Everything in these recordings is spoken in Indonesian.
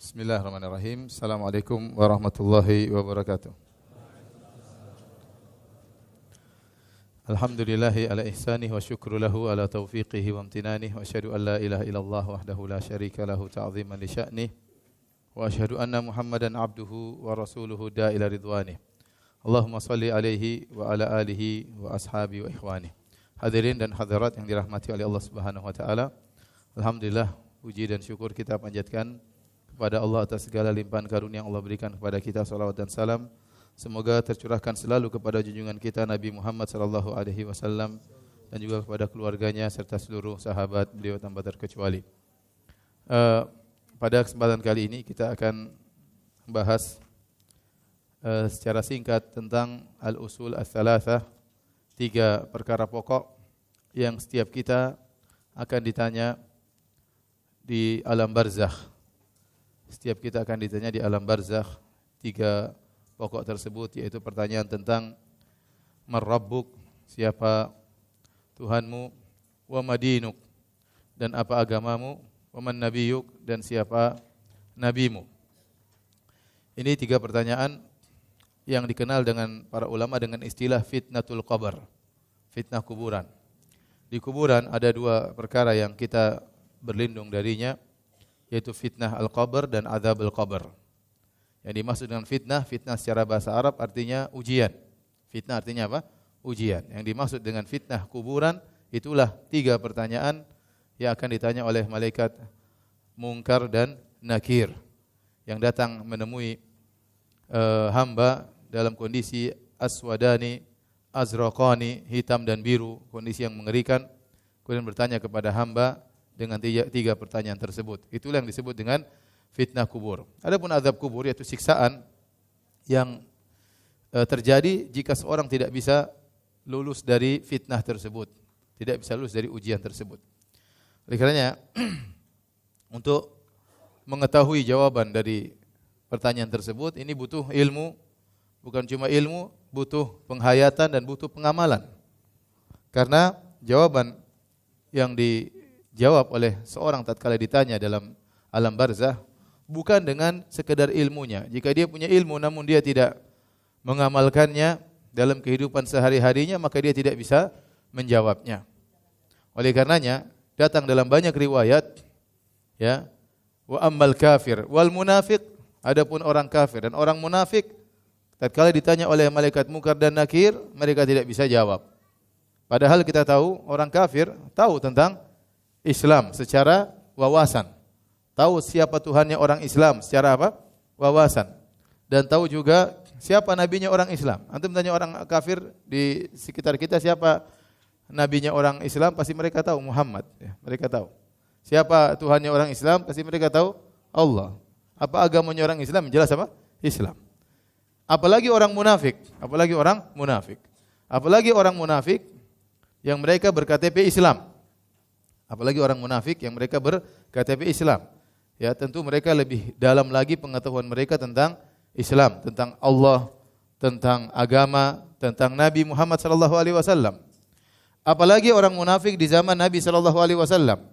Bismillahirrahmanirrahim. Assalamualaikum warahmatullahi wabarakatuh. Alhamdulillahi ala ihsanih wa syukru lahu ala taufiqihi wa amtinanih wa asyhadu an la ilaha illallah wahdahu la syarika lahu ta'ziman li sya'nih wa asyhadu anna Muhammadan abduhu wa rasuluhu da'ila ridwanih. Allahumma salli alaihi wa ala alihi wa ashabi wa ikhwani. Hadirin dan hadirat yang dirahmati oleh Allah Subhanahu wa taala. Alhamdulillah, puji dan syukur kita panjatkan kepada Allah atas segala limpahan karunia yang Allah berikan kepada kita. Salawat dan salam semoga tercurahkan selalu kepada junjungan kita Nabi Muhammad sallallahu alaihi wasallam dan juga kepada keluarganya serta seluruh sahabat beliau tanpa terkecuali. Pada kesempatan kali ini kita akan membahas secara singkat tentang al-usul ats-tsalatsah, 3 perkara pokok yang setiap kita akan ditanya di alam barzakh. Setiap kita akan ditanya di alam barzakh 3 pokok tersebut, yaitu pertanyaan tentang man rabbuk, siapa Tuhanmu, wa madinuk, dan apa agamamu, wa man nabiyuk, dan siapa nabimu. Ini 3 pertanyaan yang dikenal dengan para ulama dengan istilah fitnatul qabr, fitnah kuburan. Di kuburan ada 2 perkara yang kita berlindung darinya, yaitu fitnah al-qabr dan azab al-qabr. Yang dimaksud dengan fitnah, fitnah secara bahasa Arab artinya ujian. Fitnah artinya apa? Ujian. Yang dimaksud dengan fitnah kuburan, itulah 3 pertanyaan yang akan ditanya oleh malaikat Munkar dan Nakir yang datang menemui hamba dalam kondisi aswadani, azraqani, hitam dan biru, kondisi yang mengerikan. Kemudian bertanya kepada hamba dengan 3 pertanyaan tersebut. Itulah yang disebut dengan fitnah kubur. Adapun azab kubur yaitu siksaan yang terjadi jika seorang tidak bisa lulus dari fitnah tersebut, tidak bisa lulus dari ujian tersebut. Oleh karenanya untuk mengetahui jawaban dari pertanyaan tersebut ini butuh ilmu, bukan cuma ilmu, butuh penghayatan dan butuh pengamalan. Karena jawaban yang dijawab oleh seorang tatkala ditanya dalam alam barzakh bukan dengan sekedar ilmunya. Jika dia punya ilmu namun dia tidak mengamalkannya dalam kehidupan sehari-harinya, maka dia tidak bisa menjawabnya. Oleh karenanya datang dalam banyak riwayat, ya, wa ammal kafir wal munafiq, adapun orang kafir dan orang munafik tatkala ditanya oleh malaikat Munkar dan Nakir, mereka tidak bisa jawab. Padahal kita tahu orang kafir tahu tentang Islam secara wawasan. Tahu siapa Tuhannya orang Islam secara apa? Wawasan. Dan tahu juga siapa nabinya orang Islam. Antum tanya orang kafir di sekitar kita siapa nabinya orang Islam, pasti mereka tahu Muhammad, ya, mereka tahu. Siapa Tuhannya orang Islam, pasti mereka tahu Allah. Apa agamanya orang Islam? Jelas apa? Islam. Apalagi orang munafik, apalagi orang munafik. Apalagi orang munafik yang mereka berKTP Islam. Apalagi orang munafik yang mereka berKTP Islam. Ya, tentu mereka lebih dalam lagi pengetahuan mereka tentang Islam, tentang Allah, tentang agama, tentang Nabi Muhammad sallallahu alaihi wasallam. Apalagi orang munafik di zaman Nabi sallallahu alaihi wasallam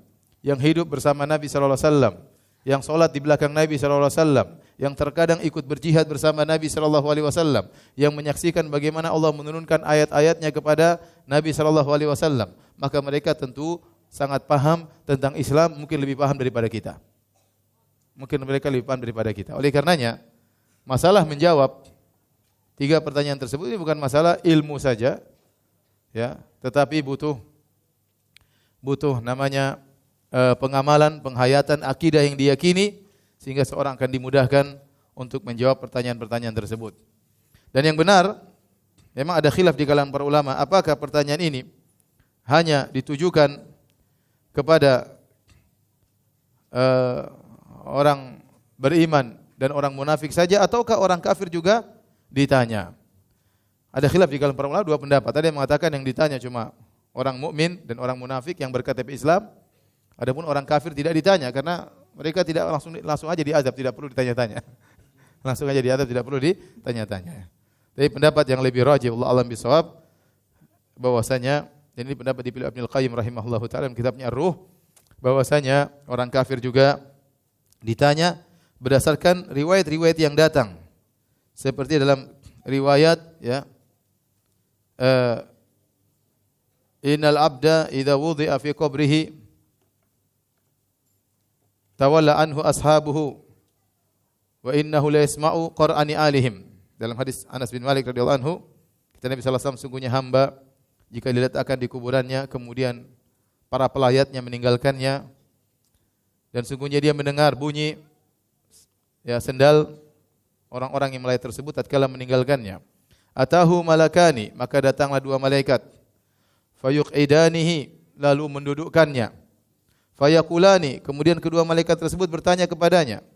yang hidup bersama Nabi sallallahu alaihi wasallam, yang salat di belakang Nabi sallallahu alaihi wasallam, yang terkadang ikut berjihad bersama Nabi sallallahu alaihi wasallam, yang menyaksikan bagaimana Allah menurunkan ayat-ayatnya kepada Nabi sallallahu alaihi wasallam, maka mereka tentu sangat paham tentang Islam, mungkin lebih paham daripada kita. Mungkin mereka lebih paham daripada kita. Oleh karenanya, masalah menjawab 3 pertanyaan tersebut ini bukan masalah ilmu saja, ya, tetapi butuh namanya pengamalan, penghayatan akidah yang diyakini sehingga seorang akan dimudahkan untuk menjawab pertanyaan-pertanyaan tersebut. Dan yang benar, memang ada khilaf di kalangan para ulama, apakah pertanyaan ini hanya ditujukan kepada orang beriman dan orang munafik saja, ataukah orang kafir juga ditanya? Ada khilaf di kalangan para ulama, 2 pendapat. Ada yang mengatakan yang ditanya cuma orang mukmin dan orang munafik yang berKTP Islam. Adapun orang kafir tidak ditanya karena mereka tidak langsung aja diazab, tidak perlu ditanya-tanya. Langsung aja diazab, tidak perlu ditanya-tanya. Tapi pendapat yang lebih rajih, Allah alam bisawab, bahwasanya, dan ini pendapat dipilih Ibnu Qayyim rahimahullahu taala dalam kitabnya Ar-Ruh, bahwasanya orang kafir juga ditanya berdasarkan riwayat-riwayat yang datang. Seperti dalam riwayat ya innal abda idza wudi'a fi qabrihi tawalla anhu ashabuhu wa innahu la yasma'u qur'ani alihim. Dalam hadis Anas bin Malik radhiyallahu anhu, kata Nabi sallallahu alaihi wasallam, sungguhnya hamba jika diletakkan di kuburannya kemudian para pelayatnya meninggalkannya dan sungguhnya dia mendengar bunyi ya sendal orang-orang yang melayat tersebut tatkala meninggalkannya. Atahu malakani, maka datanglah dua malaikat. Fayuqidanihi, lalu mendudukkannya. Fayaqulani, kemudian kedua malaikat tersebut bertanya kepadanya,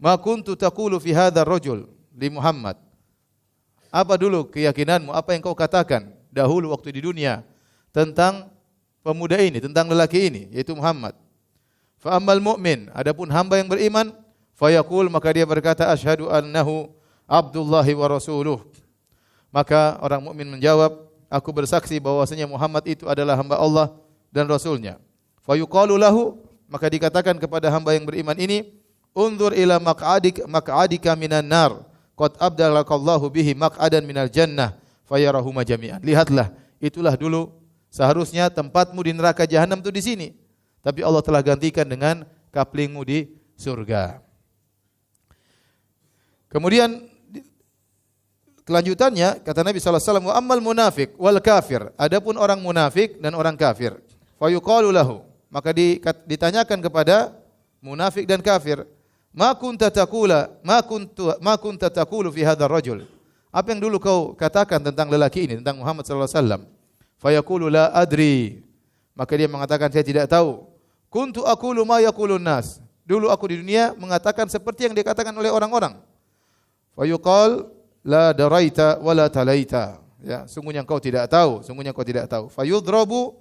ma kuntu taqulu fi hadzal rajul li Muhammad. Apa dulu keyakinanmu, apa yang kau katakan dahulu waktu di dunia tentang pemuda ini, tentang lelaki ini, yaitu Muhammad. Fa ammal mu'min, adapun hamba yang beriman, fayaqul, maka dia berkata asyhadu annahu abdullahi wa rasuluh. Maka orang mukmin menjawab, aku bersaksi bahwasanya Muhammad itu adalah hamba Allah dan Rasulnya. Fayuqalu lahu, maka dikatakan kepada hamba yang beriman ini, unzur ila maq'adika minan nar, qad abdalakallahu bihi maq'adan minal jannah, fayarahuma jami'an. Lihatlah, itulah dulu seharusnya tempatmu di neraka jahanam itu di sini, tapi Allah telah gantikan dengan kaplingmu di surga. Kemudian kelanjutannya kata Nabi sallallahu alaihi wasallam, wa ammal munafiq wal kafir, adapun orang munafik dan orang kafir, fayuqalu lahu, maka ditanyakan kepada munafik dan kafir, ma kunta taqulu fi hadzal rajul, apa yang dulu kau katakan tentang lelaki ini, tentang Muhammad sallallahu alaihi wasallam? Fayaqulu la adri, maka dia mengatakan saya tidak tahu. Kuntu aqulu ma yaqulun nas, dulu aku di dunia mengatakan seperti yang dikatakan oleh orang-orang. Fayuqal la daraita wala talaita, ya, sungguhnya engkau tidak tahu, sungguhnya engkau tidak tahu. Fayudrabu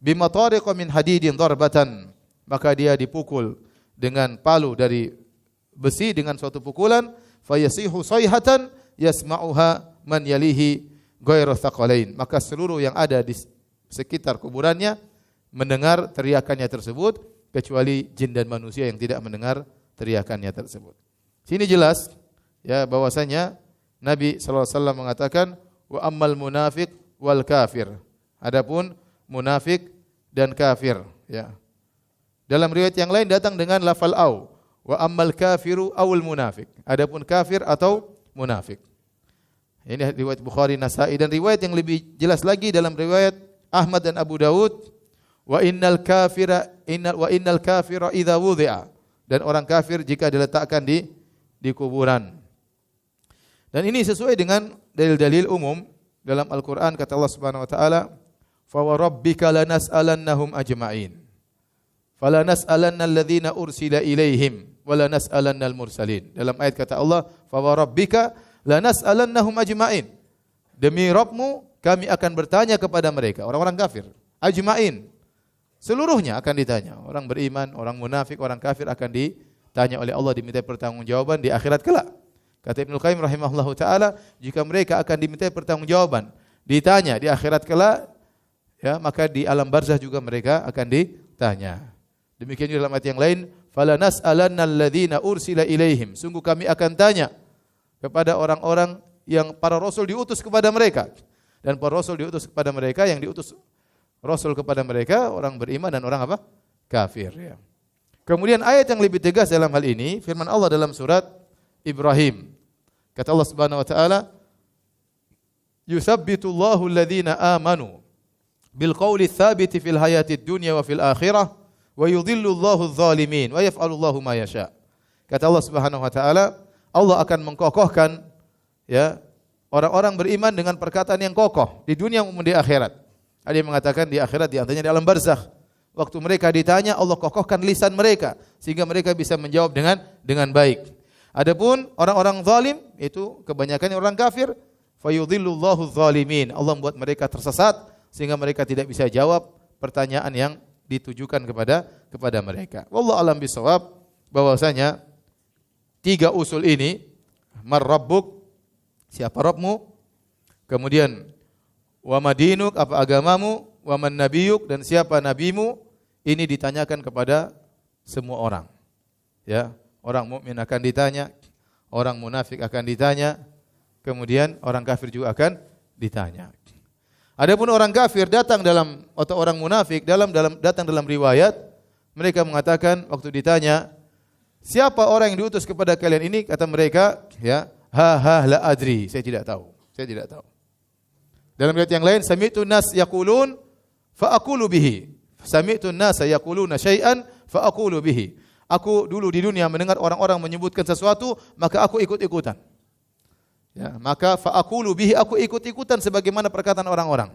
bimatariqa min hadidin darbatan, maka dia dipukul dengan palu dari besi dengan suatu pukulan, fayasihu sayhatan yasma'uha man yalihi ghairu thaqalain, maka seluruh yang ada di sekitar kuburannya mendengar teriakannya tersebut kecuali jin dan manusia yang tidak mendengar teriakannya tersebut. Sini jelas ya bahwasanya Nabi sallallahu alaihi wasallam mengatakan wa ammal munafiq wal kafir, adapun munafik dan kafir ya. Dalam riwayat yang lain datang dengan lafal au, wa ammal kafiru awul munafik, adapun kafir atau munafik. Ini riwayat Bukhari, Nasa'i, dan riwayat yang lebih jelas lagi dalam riwayat Ahmad dan Abu Dawud, wa innal kafira idza wudi'a, dan orang kafir jika diletakkan di kuburan. Dan ini sesuai dengan dalil-dalil umum dalam Al-Qur'an, kata Allah Subhanahu wa taala, fa wa rabbika lanas'alannahum ajma'in fala nas'alanna alladhina ursila ilaihim wala nas'alannal mursalin. Dalam ayat kata Allah, fa wa rabbika lanas'alannahum ajma'in, demi Rabbmu kami akan bertanya kepada mereka, orang-orang kafir, ajma'in, seluruhnya akan ditanya. Orang beriman, orang munafik, orang kafir akan ditanya oleh Allah, diminta pertanggungjawaban di akhirat kelak. Kata Ibnu Qayyim rahimahullahu taala, jika mereka akan diminta pertanggungjawaban, ditanya di akhirat kelak, ya, maka di alam barzah juga mereka akan ditanya. Demikian juga dalam ayat yang lain, fala nas'alannal ladzina ursila ilaihim, sungguh kami akan tanya kepada orang-orang yang para rasul diutus kepada mereka, dan para rasul diutus kepada mereka, yang diutus rasul kepada mereka orang beriman dan orang apa? Kafir, ya. Kemudian ayat yang lebih tegas dalam hal ini firman Allah dalam surat Ibrahim. Kata Allah Subhanahu wa taala, "Yutsabbitullahu alladhina amanu bil qawli tsabiti fil hayatid dunya wa fil akhirah wa yudhillullahu adh-dhalimin wa yaf'alullahu ma yasha." Kata Allah Subhanahu wa taala, Allah akan mengkokohkan ya orang-orang beriman dengan perkataan yang kokoh di dunia maupun di akhirat. Ada yang mengatakan di akhirat, di antaranya di alam barzakh. Waktu mereka ditanya, Allah kokohkan lisan mereka sehingga mereka bisa menjawab dengan baik. Adapun orang-orang zalim, itu kebanyakan orang kafir, fayudhillullahu adh-dhalimin. Allah membuat mereka tersesat sehingga mereka tidak bisa jawab pertanyaan yang ditujukan kepada mereka. Wallahu a'lam bishawab, bahwasanya tiga usul ini, mar rabbuk, siapa Rabbmu, kemudian wa madinuk, apa agamamu, wa man nabiyuk, dan siapa nabimu, ini ditanyakan kepada semua orang. Ya, Orang mukmin akan ditanya, orang munafik akan ditanya, kemudian orang kafir juga akan ditanya. Adapun orang kafir datang dalam atau orang munafik datang dalam riwayat, mereka mengatakan waktu ditanya, siapa orang yang diutus kepada kalian ini? Kata mereka, ya, la adri, saya tidak tahu. Saya tidak tahu. Dalam riwayat yang lain, sami'tu nas yaqulun fa aqulu bihi. Sami'tu nas yaquluna syai'an fa aqulu bihi. Aku dulu di dunia mendengar orang-orang menyebutkan sesuatu, maka aku ikut-ikutan. Ya, maka fa aqulu bihi, aku ikut-ikutan sebagaimana perkataan orang-orang.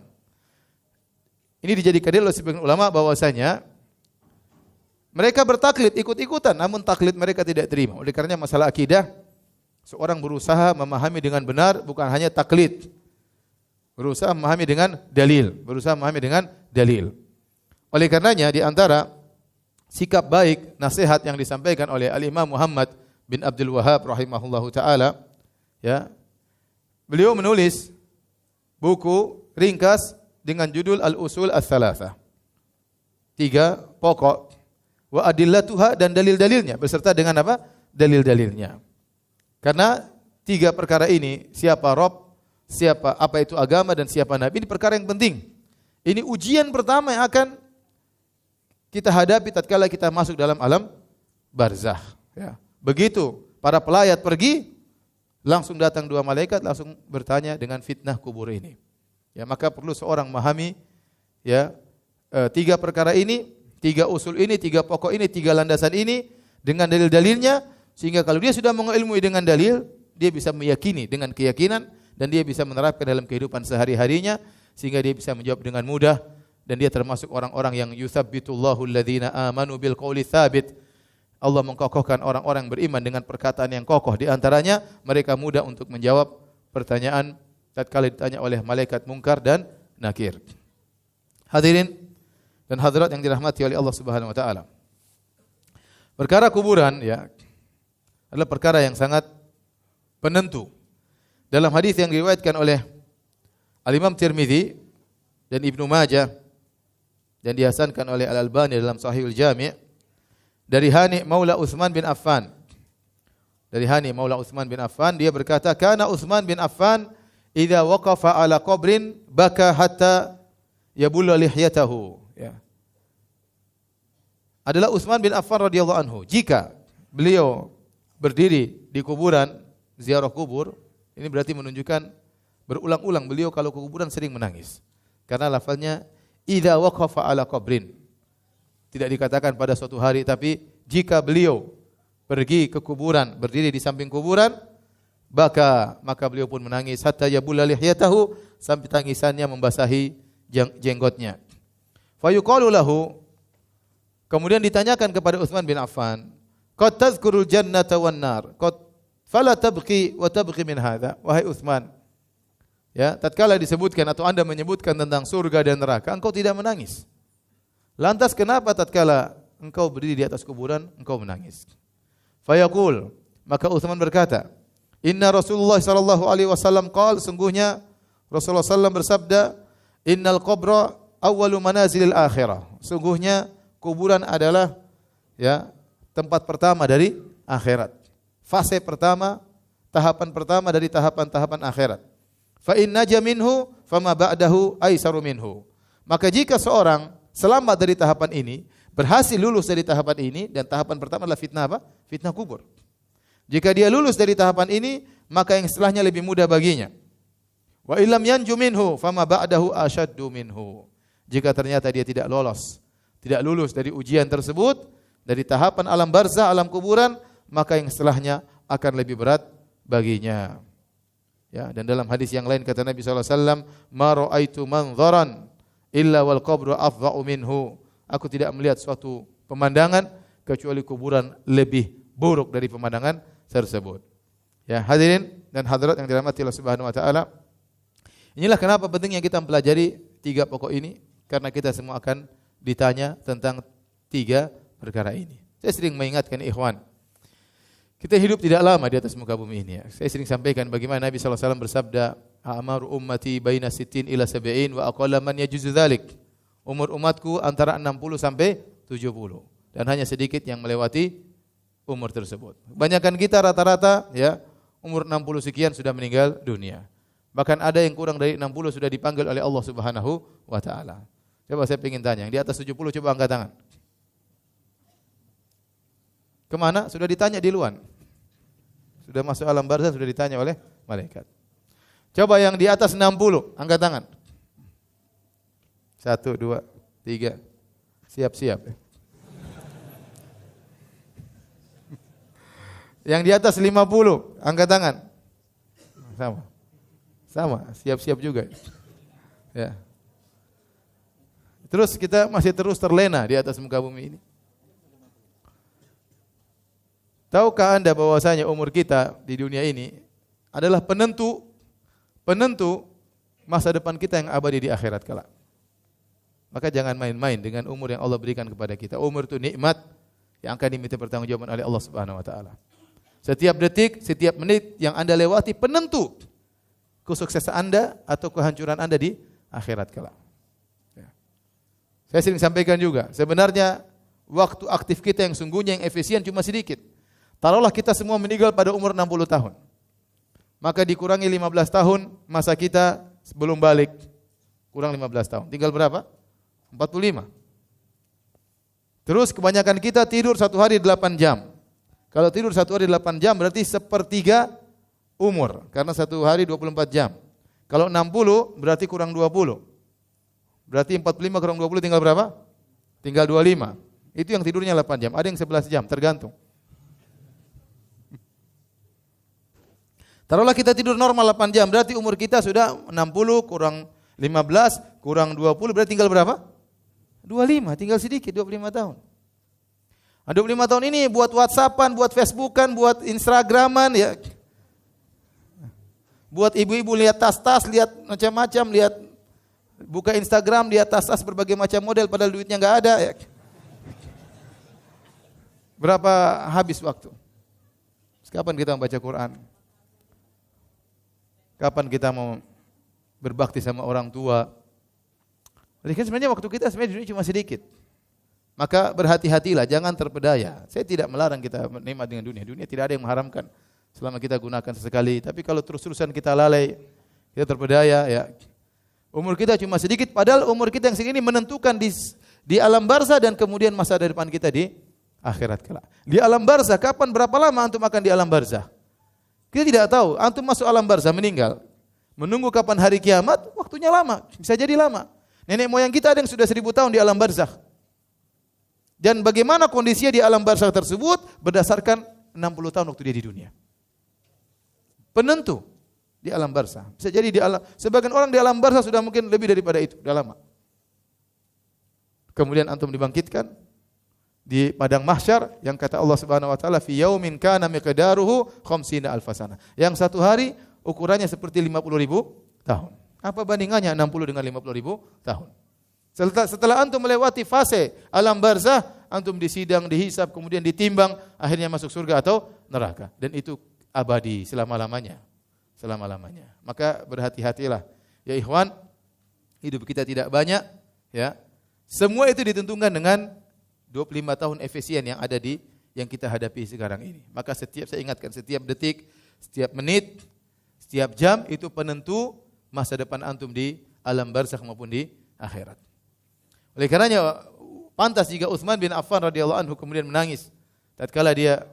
Ini dijadikan dalil oleh sebagian ulama bahwasanya mereka bertaklid ikut-ikutan, namun taklid mereka tidak terima. Oleh karenanya masalah akidah, seorang berusaha memahami dengan benar, bukan hanya taklid. Berusaha memahami dengan dalil. Oleh karenanya di antara sikap baik, nasihat yang disampaikan oleh Al-Imam Muhammad bin Abdul Wahhab rahimahullahu taala, ya. Beliau menulis buku ringkas dengan judul Al-Usul Ats-Tsalatsah. 3 pokok wa adillatuha, dan dalil-dalilnya, beserta dengan apa? Dalil-dalilnya. Karena 3 perkara ini, siapa Rabb, siapa apa itu agama, dan siapa nabi, ini perkara yang penting. Ini ujian pertama yang akan kita hadapi tatkala kita masuk dalam alam barzakh, ya. Begitu para pelayat pergi, langsung datang 2 malaikat langsung bertanya dengan fitnah kubur ini. Ya, maka perlu seorang memahami, ya, 3 perkara ini, 3 usul ini, 3 pokok ini, 3 landasan ini dengan dalil-dalilnya, sehingga kalau dia sudah mengilmui dengan dalil, dia bisa meyakini dengan keyakinan, dan dia bisa menerapkan dalam kehidupan sehari-harinya, sehingga dia bisa menjawab dengan mudah, dan dia termasuk orang-orang yang yutsabbitullahu alladhina amanu bil qauli tsabit. Allah mengkokohkan orang-orang beriman dengan perkataan yang kokoh. Di antaranya mereka mudah untuk menjawab pertanyaan tatkala ditanya oleh malaikat mungkar dan nakir. Hadirin dan hadirat yang dirahmati oleh Allah Subhanahu wa taala. Perkara kuburan, ya, adalah perkara yang sangat penentu. Dalam hadis yang diriwayatkan oleh Al-Imam Tirmidzi dan Ibnu Majah dan dihasankan oleh Al-Albani dalam Sahihul Jami', dari Hani Maula Utsman bin Affan. Dari Hani Maula Utsman bin Affan, dia berkata, "Kana Utsman bin Affan idza waqafa ala qabrin baka hatta yabulla lihyatahu." Ya. Adalah Utsman bin Affan radhiyallahu anhu. Jika beliau berdiri di kuburan, ziarah kubur, ini berarti menunjukkan berulang-ulang beliau kalau ke kuburan sering menangis. Karena lafaznya idza waqafa ala qabrin. Tidak dikatakan pada suatu hari, tapi jika beliau pergi ke kuburan, berdiri di samping kuburan, maka beliau pun menangis hatta yabulla lihyatahu, sampai tangisannya membasahi jenggotnya. Fa yuqalu lahu, kemudian ditanyakan kepada Utsman bin Affan, qad tazkurul jannata wan nar, qad fala tabqi wa tabqi min hadha. Wahai Utsman, ya, tatkala disebutkan atau Anda menyebutkan tentang surga dan neraka, engkau tidak menangis. Lantas kenapa tatkala engkau berdiri di atas kuburan engkau menangis? Fayaqul, maka Utsman berkata, inna Rasulullah sallallahu alaihi wasallam qala, sungguhnya Rasulullah sallallahu bersabda, innal qabra awwalu manazilil akhirah. Sungguhnya kuburan adalah, ya, tempat pertama dari akhirat. Fase pertama, tahapan pertama dari tahapan-tahapan akhirat. Fa in naja minhu fama ba'dahu aisaru minhu. Maka jika seorang selamat dari tahapan ini, berhasil lulus dari tahapan ini, dan tahapan pertama adalah fitnah apa? Fitnah kubur. Jika dia lulus dari tahapan ini, maka yang setelahnya lebih mudah baginya. Wa illam yanju minhu fama ba'dahu ashaddu minhu. Jika ternyata dia tidak lulus dari ujian tersebut, dari tahapan alam barzah, alam kuburan, maka yang setelahnya akan lebih berat baginya. Ya, dan dalam hadis yang lain kata Nabi sallallahu alaihi wasallam, "Ma ra'aitu manzaran illa wal qabru afdha'u minhu." Aku tidak melihat suatu pemandangan kecuali kuburan lebih buruk dari pemandangan tersebut. Ya, hadirin dan hadirat yang dirahmati Allah Subhanahu wa taala. Inilah kenapa pentingnya kita mempelajari 3 pokok ini, karena kita semua akan ditanya tentang 3 perkara ini. Saya sering mengingatkan ikhwan, kita hidup tidak lama di atas muka bumi ini, ya. Saya sering sampaikan bagaimana Nabi sallallahu alaihi wasallam bersabda, "A'maru ummati baina 60 ila 70 wa aqalla man yajuzu dzalik." Umur umatku antara 60 sampai 70 dan hanya sedikit yang melewati umur tersebut. Kebanyakan kita rata-rata ya umur 60 sekian sudah meninggal dunia. Bahkan ada yang kurang dari 60 sudah dipanggil oleh Allah Subhanahu wa taala. Coba saya ingin tanya, yang di atas 70 coba angkat tangan. Kemana? Sudah ditanya di luar. Sudah masuk alam barzah sudah ditanya oleh malaikat. Coba yang di atas 60, angkat tangan. 1, 2, 3. Siap-siap. Yang di atas 50, angkat tangan. Sama, siap-siap juga. Ya. Terus kita masih terus terlena di atas muka bumi ini. Tahukah Anda bahwasanya umur kita di dunia ini adalah penentu masa depan kita yang abadi di akhirat kelak. Maka jangan main-main dengan umur yang Allah berikan kepada kita. Umur itu nikmat yang akan diminta pertanggungjawaban oleh Allah Subhanahu wa taala. Setiap detik, setiap menit yang Anda lewati penentu kesuksesan Anda atau kehancuran Anda di akhirat kelak. Ya. Saya sering sampaikan juga, sebenarnya waktu aktif kita yang sungguhnya yang efisien cuma sedikit. Taruhlah kita semua meninggal pada umur 60 tahun. Maka dikurangi 15 tahun masa kita sebelum balik. Kurang 15 tahun. Tinggal berapa? 45. Terus kebanyakan kita tidur satu hari 8 jam. Kalau tidur satu hari 8 jam berarti sepertiga umur. Karena satu hari 24 jam. Kalau 60 berarti kurang 20. Berarti 45 kurang 20 tinggal berapa? Tinggal 25. Itu yang tidurnya 8 jam. Ada yang 11 jam, tergantung. Taruhlah kita tidur normal 8 jam, berarti umur kita sudah 60 kurang 15 kurang 20 berarti tinggal berapa? 25, tinggal sedikit 25 tahun. Nah, 25 tahun ini buat WhatsAppan, buat Facebookan, buat Instagraman ya. Buat ibu-ibu lihat tas-tas, lihat macam-macam, lihat buka Instagram, lihat tas-tas berbagai macam model padahal duitnya enggak ada ya. Berapa habis waktu? Kapan kita membaca Quran? Kapan kita mau berbakti sama orang tua? Jadi sebenarnya waktu kita sebenarnya di dunia cuma sedikit. Maka berhati-hatilah, jangan terpedaya. Saya tidak melarang kita menikmati dengan dunia. Dunia tidak ada yang mengharamkan selama kita gunakan sesekali. Tapi kalau terus-terusan kita lalai, kita terpedaya, ya. Umur kita cuma sedikit, padahal umur kita yang segini menentukan di alam barzah dan kemudian masa depan kita di akhirat kelak. Di alam barzah, kapan berapa lama antum akan di alam barzah? Kita tidak tahu. Antum masuk alam barzah meninggal. Menunggu kapan hari kiamat, waktunya lama. Bisa jadi lama. Nenek moyang kita ada yang sudah 1000 tahun di alam barzah. Dan bagaimana kondisinya di alam barzah tersebut berdasarkan 60 tahun waktu dia di dunia. Penentu di alam barzah. Bisa jadi di alam, sebagian orang di alam barzah sudah mungkin lebih daripada itu, sudah lama. Kemudian antum dibangkitkan di padang mahsyar yang kata Allah Subhanahu wa taala fi yaumin kana miqdaruhu 50 alfasana. Yang satu hari ukurannya seperti 50.000 tahun. Apa bandingannya 60 dengan 50.000 tahun? Setelah antum melewati fase alam barzah, antum disidang, dihisab, kemudian ditimbang, akhirnya masuk surga atau neraka. Dan itu abadi selama-lamanya. Selama-lamanya. Maka berhati-hatilah. Ya ikhwan, hidup kita tidak banyak, ya. Semua itu ditentukan dengan 25 tahun efisien yang ada di yang kita hadapi sekarang ini. Maka saya ingatkan setiap detik, setiap menit, setiap jam itu penentu masa depan antum di alam barzakh maupun di akhirat. Oleh karenanya pantas jika Utsman bin Affan radhiyallahu anhu kemudian menangis tatkala dia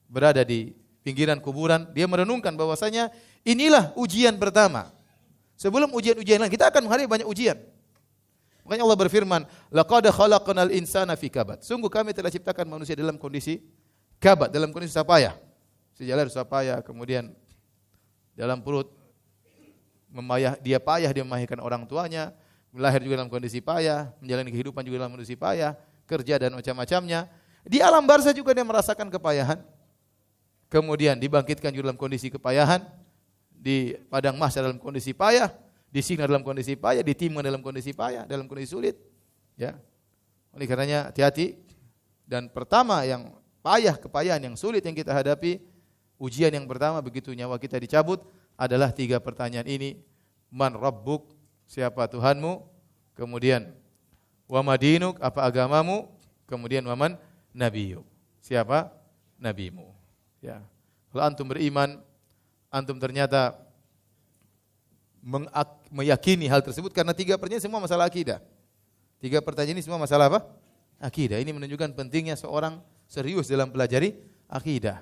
berada di pinggiran kuburan, dia merenungkan bahwasanya inilah ujian pertama. Sebelum ujian-ujian lain, kita akan menghadapi banyak ujian. Makanya Allah berfirman, laqad khalaqnal insana fi kabad. Sungguh kami telah ciptakan manusia dalam kondisi kabad, dalam kondisi susah payah. Sejalan susah payah, kemudian dalam perut dia memahirkan orang tuanya, lahir juga dalam kondisi payah, menjalani kehidupan juga dalam kondisi payah, kerja dan macam-macamnya. Di alam barzah juga dia merasakan kepayahan. Kemudian dibangkitkan juga dalam kondisi kepayahan, di padang mahsyar dalam kondisi payah, disiksa dalam kondisi payah, ditimbang dalam kondisi payah, dalam kondisi sulit. Ya. Oleh karenanya hati-hati. Dan pertama yang kepayahan yang sulit yang kita hadapi, ujian yang pertama begitu nyawa kita dicabut adalah 3 pertanyaan ini. Man rabbuk? Siapa Tuhanmu? Kemudian wa madinuk? Apa agamamu? Kemudian wa man nabiyuk? Siapa nabimu. Ya. Kalau antum beriman, antum ternyata meyakini hal tersebut karena 3 pertanyaan semua masalah akidah. 3 pertanyaan ini semua masalah apa? Akidah. Ini menunjukkan pentingnya seorang serius dalam pelajari akidah.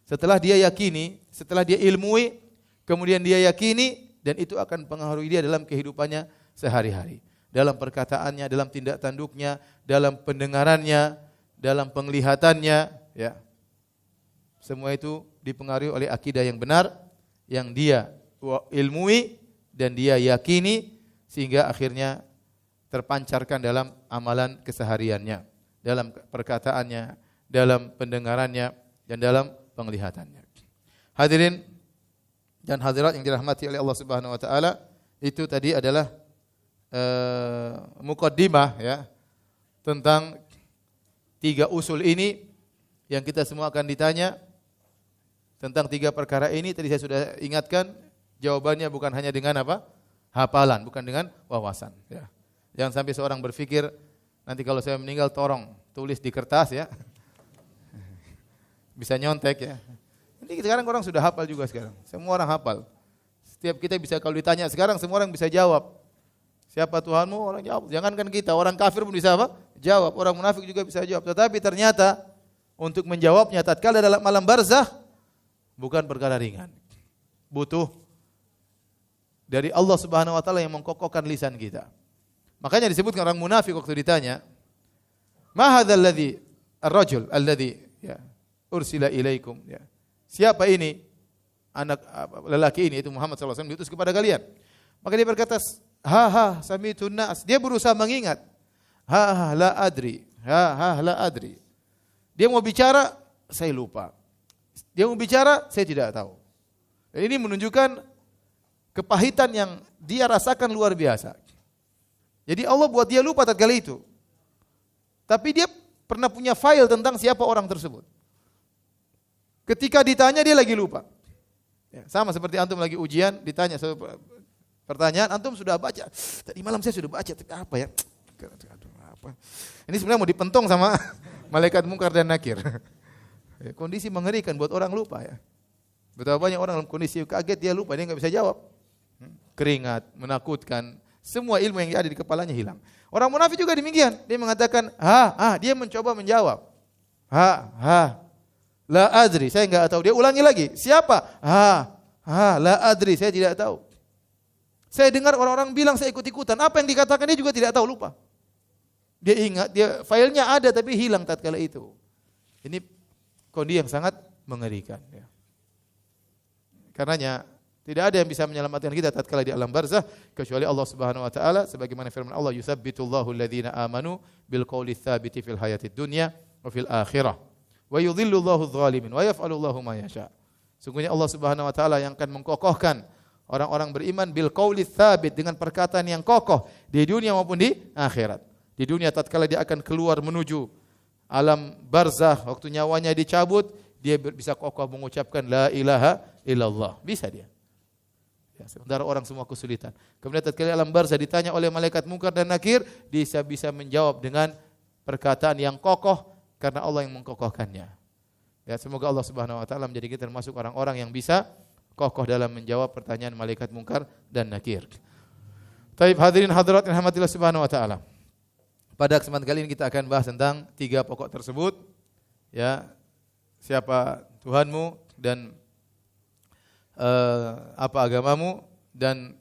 Setelah dia yakini, setelah dia ilmui, kemudian dia yakini, dan itu akan mempengaruhi dia dalam kehidupannya sehari-hari. Dalam perkataannya, dalam tindak tanduknya, dalam pendengarannya, dalam penglihatannya, ya. Semua itu dipengaruhi oleh akidah yang benar, yang dia ilmui dan dia yakini, sehingga akhirnya terpancarkan dalam amalan kesehariannya, dalam perkataannya, dalam pendengarannya, dan dalam penglihatannya. Hadirin dan hadirat yang dirahmati oleh Allah Subhanahu wa taala, itu tadi adalah muqaddimah ya tentang 3 usul ini yang kita semua akan ditanya tentang 3 perkara ini. Tadi saya sudah ingatkan, jawabannya bukan hanya dengan apa? Hafalan, bukan dengan wawasan ya. Jangan sampai seorang berpikir nanti kalau saya meninggal tolong tulis di kertas ya. Bisa nyontek ya. Ini sekarang orang sudah hafal juga sekarang. Semua orang hafal. Setiap kita bisa kalau ditanya sekarang semua orang bisa jawab. Siapa Tuhanmu? Orang jawab. Jangankan kita, orang kafir pun bisa apa? Jawab. Orang munafik juga bisa jawab. Tetapi ternyata untuk menjawabnya tatkala dalam alam barzakh bukan perkara ringan. Butuh dari Allah Subhanahu wa taala yang mengkokohkan lisan kita. Makanya disebutkan orang munafik waktu ditanya, "Ma hadzal ladzi ar-rajul alladzi ya ursila ilaikum?" Ya. Siapa ini? Anak lelaki ini, itu Muhammad sallallahu alaihi wasallam diutus kepada kalian. Maka dia berkata, sami'tun nas. Dia berusaha mengingat. La adri. La adri. Dia mau bicara, saya lupa. Dia mau bicara, saya tidak tahu. Dan ini menunjukkan kepahitan yang dia rasakan luar biasa. Jadi Allah buat dia lupa tatkala itu. Tapi dia pernah punya file tentang siapa orang tersebut. Ketika ditanya dia lagi lupa. Ya, sama seperti antum lagi ujian, ditanya pertanyaan, antum sudah baca. Tadi malam saya sudah baca, tapi apa ya? Apa? Ini sebenarnya mau dipentong sama malaikat mungkar dan nakir. Ya, kondisi mengerikan buat orang lupa ya. Betapa banyak orang dalam kondisi kaget dia lupa, dia nggak bisa jawab. Keringat, menakutkan, semua ilmu yang ada di kepalanya hilang. Orang munafik juga demikian. Dia mengatakan, dia mencoba menjawab. La adri, saya enggak tahu. Dia ulangi lagi. Siapa? La adri, saya tidak tahu. Saya dengar orang-orang bilang saya ikut-ikutan. Apa yang dikatakan dia juga tidak tahu, lupa. Dia ingat, filenya ada tapi hilang tatkala itu. Ini kondisi yang sangat mengerikan. Ya. Karenanya tidak ada yang bisa menyelamatkan kita tatkala di alam barzakh kecuali Allah Subhanahu wa taala, sebagaimana firman Allah, "Yutsabbitullahu alladhina amanu bil qawli tsabiti fil hayatid dunya wa fil akhirah." Wa yudhillullahu adh-dhalimin wa yaf'alullahu ma yasha. Sungguhnya Allah Subhanahu wa taala yang akan mengkokohkan orang-orang beriman bil qauli tsabit, dengan perkataan yang kokoh di dunia maupun di akhirat. Di dunia tatkala dia akan keluar menuju alam barzakh, waktu nyawanya dicabut, dia bisa kokoh mengucapkan la ilaha illallah. Bisa dia. Ya, sementara orang semua kesulitan. Kemudian tatkala alam barzakh ditanya oleh malaikat mungkar dan nakir, dia bisa menjawab dengan perkataan yang kokoh karena Allah yang mengkokohkannya. Ya, semoga Allah Subhanahu wa taala menjadikan kita termasuk orang-orang yang bisa kokoh dalam menjawab pertanyaan malaikat mungkar dan nakir. Taib hadirin hadirat yang rahmatillah Subhanahu wa taala. Pada kesempatan kali ini kita akan bahas tentang 3 pokok tersebut. Ya, siapa Tuhanmu dan apa agamamu dan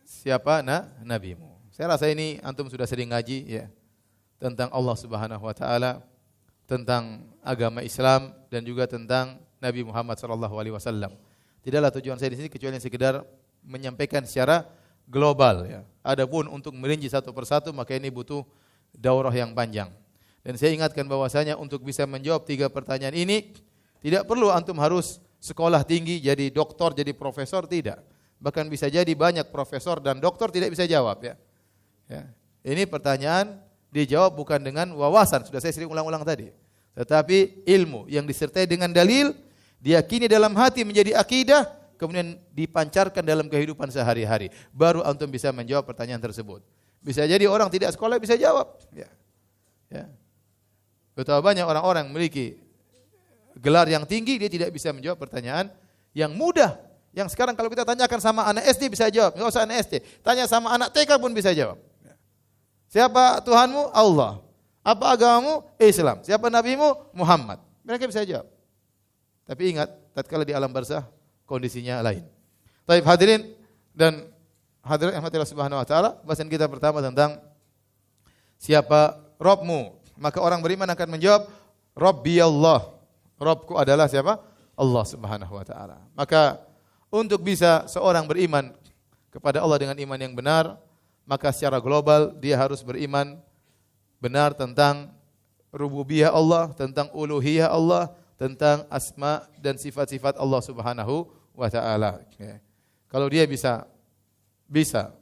siapa nabimu. Saya rasa ini antum sudah sering ngaji ya. Tentang Allah Subhanahu wa taala, tentang agama Islam dan juga tentang Nabi Muhammad sallallahu alaihi wasallam. Tidaklah tujuan saya di sini kecuali sekedar menyampaikan secara global ya. Adapun untuk merinci satu persatu maka ini butuh daurah yang panjang. Dan saya ingatkan bahwasanya untuk bisa menjawab 3 pertanyaan ini tidak perlu antum harus sekolah tinggi jadi doktor, jadi profesor, tidak. Bahkan bisa jadi banyak profesor dan doktor tidak bisa jawab ya. Ya. Ini pertanyaan dijawab bukan dengan wawasan, sudah saya sering ulang-ulang tadi. Tetapi ilmu yang disertai dengan dalil, diyakini dalam hati menjadi akidah, kemudian dipancarkan dalam kehidupan sehari-hari. Baru antum bisa menjawab pertanyaan tersebut. Bisa jadi orang tidak sekolah bisa jawab. Ya. Ya. Betapa banyak orang-orang memiliki gelar yang tinggi, dia tidak bisa menjawab pertanyaan yang mudah. Yang sekarang kalau kita tanyakan sama anak SD bisa jawab, enggak usah anak SD. Tanya sama anak TK pun bisa jawab. Siapa Tuhanmu? Allah. Apa agamamu? Islam. Siapa nabimu? Muhammad. Mereka bisa jawab. Tapi ingat, tatkala di alam barzah kondisinya lain. Baik hadirin dan hadirat yang Allah Subhanahu wa taala, bahasan kita pertama tentang siapa Rabbmu. Maka orang beriman akan menjawab, Rabbi Allah. Rabbku adalah siapa? Allah Subhanahu wa taala. Maka untuk bisa seorang beriman kepada Allah dengan iman yang benar, maka secara global dia harus beriman benar tentang rububiyah Allah, tentang uluhiyah Allah, tentang asma dan sifat-sifat Allah Subhanahu wa taala. Kalau dia bisa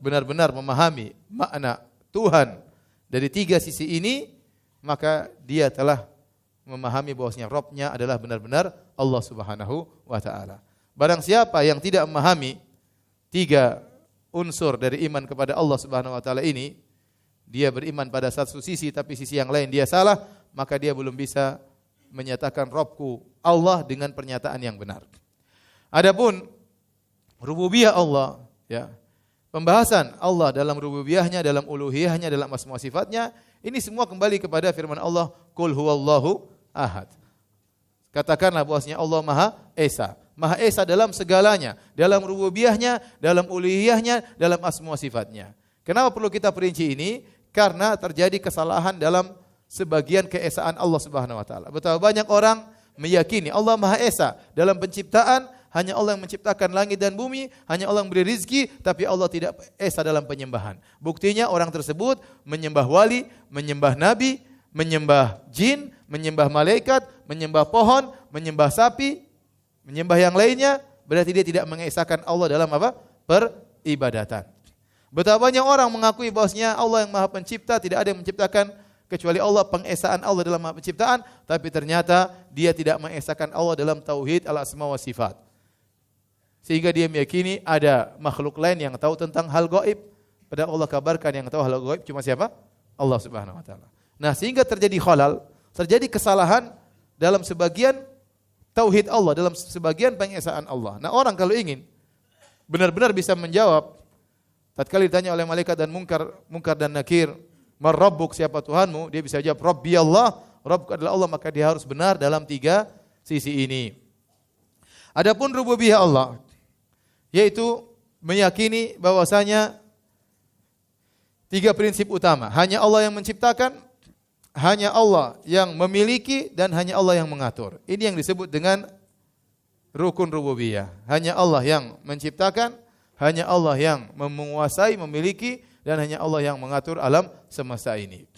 benar-benar memahami makna Tuhan dari tiga sisi ini, maka dia telah memahami bahwasanya Rabb-nya adalah benar-benar Allah Subhanahu wa taala. Barang siapa yang tidak memahami tiga unsur dari iman kepada Allah Subhanahu wa taala ini, dia beriman pada satu sisi tapi sisi yang lain dia salah, maka dia belum bisa menyatakan Rabbku Allah dengan pernyataan yang benar. Adapun rububiyah Allah, ya. Pembahasan Allah dalam rububiyahnya, dalam uluhiyahnya, dalam asma sifatnya, ini semua kembali kepada firman Allah, Qul huwallahu ahad. Katakanlah bahwasanya Allah Maha Esa. Maha Esa dalam segalanya, dalam rububiyahnya, dalam uluhiyahnya, dalam asma sifatnya. Kenapa perlu kita perinci ini? Karena terjadi kesalahan dalam sebagian keesaan Allah Subhanahu wa taala. Betapa banyak orang meyakini Allah Maha Esa dalam penciptaan, hanya Allah yang menciptakan langit dan bumi, hanya Allah yang beri rizki, tapi Allah tidak esa dalam penyembahan. Buktinya orang tersebut menyembah wali, menyembah nabi, menyembah jin, menyembah malaikat, menyembah pohon, menyembah sapi, menyembah yang lainnya, berarti dia tidak mengesahkan Allah dalam apa? Peribadatan. Betapa banyak orang mengakui bahwasanya Allah yang Maha Pencipta, tidak ada yang menciptakan kecuali Allah, pengesaan Allah dalam Maha Penciptaan, tapi ternyata dia tidak mengesahkan Allah dalam tauhid al-asma wa sifat. Sehingga dia meyakini ada makhluk lain yang tahu tentang hal gaib. Padahal Allah kabarkan yang tahu hal gaib cuma siapa? Allah Subhanahu wa taala. Nah, sehingga terjadi khalal, terjadi kesalahan dalam sebagian tauhid Allah, dalam sebagian pengesaan Allah. Nah, orang kalau ingin benar-benar bisa menjawab tatkala ditanya oleh malaikat dan mungkar dan nakir, "Man rabbuk?" Siapa Tuhanmu? Dia bisa jawab, "Rabbi Allah." Rabbku adalah Allah, maka dia harus benar dalam tiga sisi ini. Adapun rububiyah Allah, yaitu meyakini bahwasanya tiga prinsip utama. Hanya Allah yang menciptakan, hanya Allah yang memiliki, dan hanya Allah yang mengatur. Ini yang disebut dengan rukun rububiyah. Hanya Allah yang menciptakan, hanya Allah yang menguasai, memiliki, dan hanya Allah yang mengatur alam semesta ini.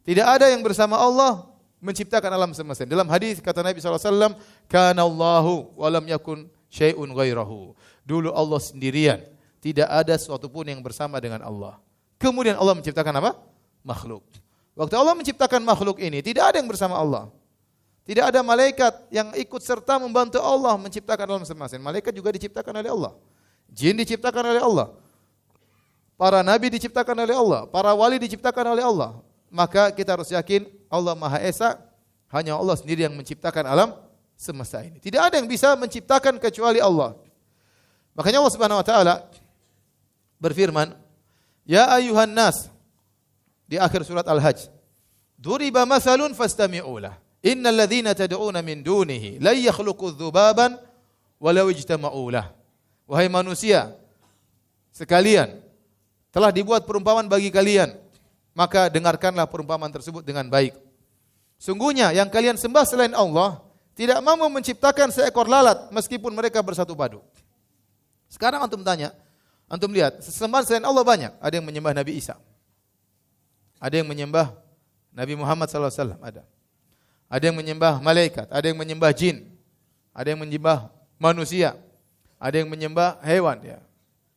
Tidak ada yang bersama Allah menciptakan alam semesta. Dalam hadis kata Nabi SAW, "Kana Allahu wa lam yakun syai'un ghairahu." Dulu Allah sendirian, tidak ada sesuatu pun yang bersama dengan Allah. Kemudian Allah menciptakan apa? Makhluk. Waktu Allah menciptakan makhluk ini, tidak ada yang bersama Allah. Tidak ada malaikat yang ikut serta membantu Allah menciptakan alam semesta. Malaikat juga diciptakan oleh Allah. Jin diciptakan oleh Allah. Para nabi diciptakan oleh Allah. Para wali diciptakan oleh Allah. Maka kita harus yakin Allah Maha Esa, hanya Allah sendiri yang menciptakan alam semesta ini. Tidak ada yang bisa menciptakan kecuali Allah. Makanya Allah Subhanahu wa taala berfirman, "Ya ayyuhan nas," di akhir surat Al-Hajj, "Duriba mathalun fastami'u lah. Innal ladzina tad'una min dunihi la yakhluqu dzubaban walau ijtama'u lah." Wahai manusia sekalian, telah dibuat perumpamaan bagi kalian, maka dengarkanlah perumpamaan tersebut dengan baik. Sungguhnya yang kalian sembah selain Allah tidak mampu menciptakan seekor lalat meskipun mereka bersatu padu. Sekarang antum tanya, antum lihat, sesembahan selain Allah banyak. Ada yang menyembah Nabi Isa. Ada yang menyembah Nabi Muhammad SAW. Ada yang menyembah malaikat. Ada yang menyembah jin. Ada yang menyembah manusia. Ada yang menyembah hewan. Ya.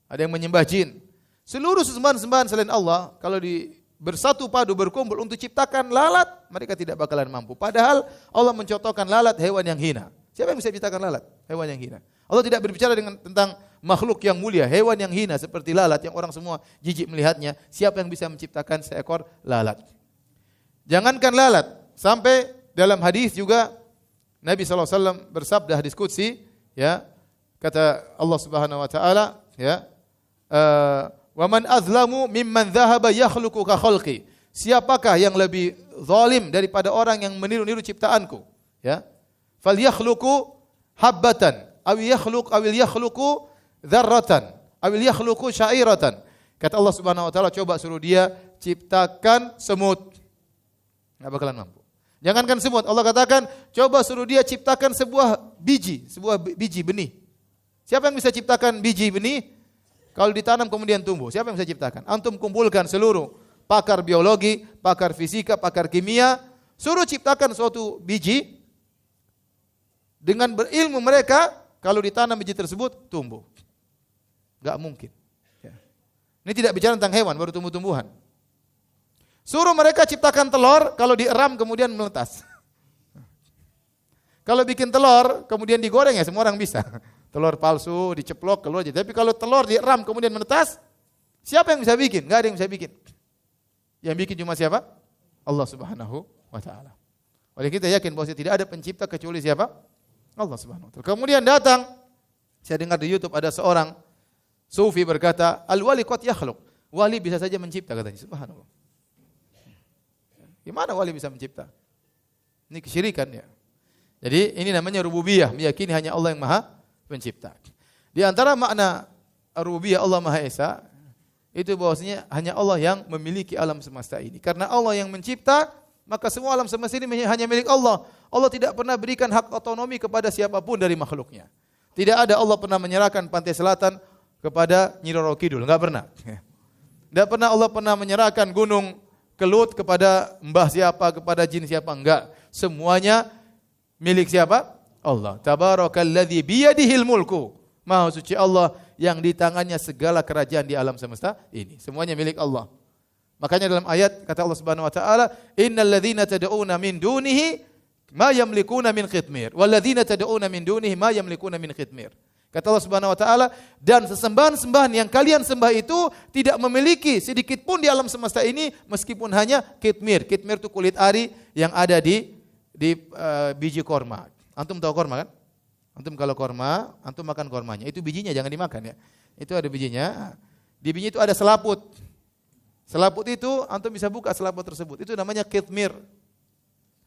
Ada yang menyembah jin. Seluruh sembahan-sembahan selain Allah, kalau bersatu padu berkumpul untuk ciptakan lalat, mereka tidak bakalan mampu. Padahal Allah mencontohkan lalat hewan yang hina. Siapa yang bisa ciptakan lalat? Hewan yang hina. Allah tidak berbicara tentang makhluk yang mulia, hewan yang hina seperti lalat yang orang semua jijik melihatnya. Siapa yang bisa menciptakan seekor lalat? Jangankan lalat, sampai dalam hadis juga Nabi SAW bersabda hadis qudsi, ya, kata Allah Subhanahu wa taala, ya, wa man azlamu mimman dhahaba yakhluqu ka khalqi. Siapakah yang lebih zalim daripada orang yang meniru-niru ciptaanku? Ya. Falyakhluqu habbatan aw yakhluqu dzarratan aw yakhluqu sya'iratan. Kata Allah Subhanahu wa taala, coba suruh dia ciptakan semut. Enggak bakalan mampu. Jangankan semut, Allah katakan, coba suruh dia ciptakan sebuah biji benih. Siapa yang bisa ciptakan biji benih? Kalau ditanam kemudian tumbuh, siapa yang bisa ciptakan? Antum kumpulkan seluruh pakar biologi, pakar fisika, pakar kimia, suruh ciptakan suatu biji. Dengan berilmu mereka, kalau ditanam biji tersebut tumbuh. Enggak mungkin. Ya. Ini tidak bicara tentang hewan, baru tumbuh-tumbuhan. Suruh mereka ciptakan telur, kalau dieram kemudian menetas. Kalau bikin telur, kemudian digoreng ya semua orang bisa. Telur palsu, diceplok, keluar aja. Tapi kalau telur dieram kemudian menetas, siapa yang bisa bikin? Enggak ada yang bisa bikin. Yang bikin cuma siapa? Allah Subhanahu wa taala. Oleh kita yakin bahwa tidak ada pencipta kecuali siapa? Allah Subhanahu wa taala. Kemudian datang, saya dengar di YouTube ada seorang sufi berkata, al-wali qad yakhluq. Wali bisa saja mencipta katanya. Subhanallah. Gimana wali bisa mencipta? Ini kesyirikan ya. Jadi ini namanya rububiyah, meyakini hanya Allah yang Maha Pencipta. Di antara makna rububiyah Allah Maha Esa itu bahwasanya hanya Allah yang memiliki alam semesta ini. Karena Allah yang mencipta, maka semua alam semesta ini hanya milik Allah. Allah tidak pernah berikan hak otonomi kepada siapapun dari makhluknya. Tidak ada Allah pernah menyerahkan pantai selatan kepada Nyi Roro Kidul, enggak pernah. Tidak pernah Allah pernah menyerahkan gunung Kelut kepada mbah siapa, kepada jin siapa, enggak. Semuanya milik siapa? Allah. Tabarakalladzi biyadihil mulku. Maha suci Allah yang di tangannya segala kerajaan di alam semesta ini. Semuanya milik Allah. Makanya dalam ayat kata Allah Subhanahu wa taala, "Innal ladzina tad'una min dunihi ma yamlikuna min khitmir, wal ladzina tad'una min dunihi ma yamlikuna min khitmir." Kata Allah Subhanahu wa taala, dan sesembahan-sembahan yang kalian sembah itu tidak memiliki sedikit pun di alam semesta ini meskipun hanya kitmir. Kitmir itu kulit ari yang ada di biji korma. Antum tahu korma kan? Antum kalau korma, antum makan kormanya. Itu bijinya jangan dimakan ya. Itu ada bijinya. Di bijinya itu ada selaput. Selaput itu antum bisa buka selaput tersebut. Itu namanya kitmir.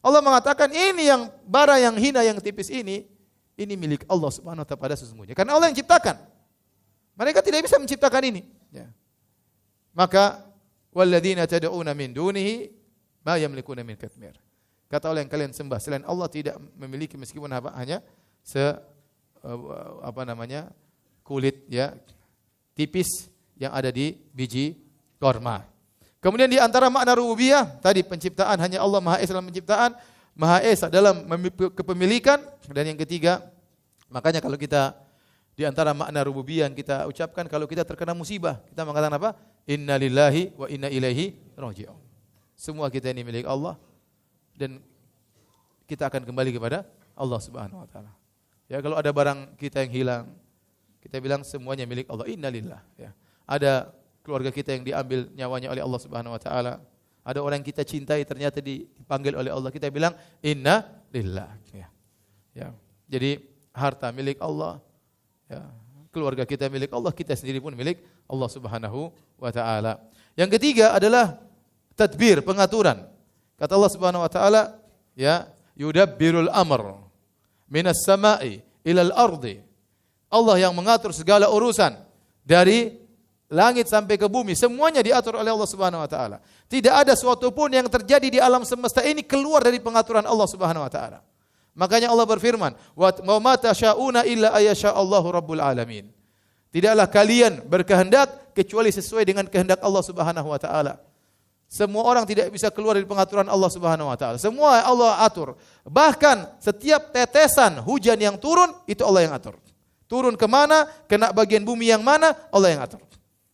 Allah mengatakan ini yang bara yang hina yang tipis ini milik Allah Subhanahu wa taala pada sesungguhnya. Karena Allah yang ciptakan. Mereka tidak bisa menciptakan ini. Ya. Maka walladzina tad'una min dunihi ma yamlikuna min kitmir. Kata Allah yang kalian sembah selain Allah tidak memiliki meskipun hanya kulit ya tipis yang ada di biji korma. Kemudian di antara makna rububiyah tadi penciptaan hanya Allah Maha Esa dalam penciptaan, Maha Esa dalam kepemilikan, dan yang ketiga, makanya kalau kita di antara makna rububiyah yang kita ucapkan kalau kita terkena musibah, kita mengatakan apa? Inna lillahi wa inna ilaihi raji'un. Semua kita ini milik Allah dan kita akan kembali kepada Allah Subhanahu wa taala. Ya, kalau ada barang kita yang hilang, kita bilang semuanya milik Allah. Innalillah, ya. Ada keluarga kita yang diambil nyawanya oleh Allah Subhanahu wa taala. Ada orang yang kita cintai ternyata dipanggil oleh Allah, kita bilang inna lillah. Ya. Ya. Jadi harta milik Allah, ya. Keluarga kita milik Allah, kita sendiri pun milik Allah Subhanahu wa taala. Yang ketiga adalah tadbir, pengaturan. Kata Allah Subhanahu wa taala, ya, yudabbirul amr minas sama'i ilal ardi. Allah yang mengatur segala urusan dari langit sampai ke bumi, semuanya diatur oleh Allah Subhanahu wa taala. Tidak ada suatu pun yang terjadi di alam semesta ini keluar dari pengaturan Allah Subhanahu wa taala. Makanya Allah berfirman, "Wa ma tasyauna illa ayyasha Allahu rabbul alamin." Tidaklah kalian berkehendak kecuali sesuai dengan kehendak Allah Subhanahu wa taala. Semua orang tidak bisa keluar dari pengaturan Allah Subhanahu wa taala. Semua Allah atur. Bahkan setiap tetesan hujan yang turun itu Allah yang atur. Turun ke mana, kena bagian bumi yang mana, Allah yang atur.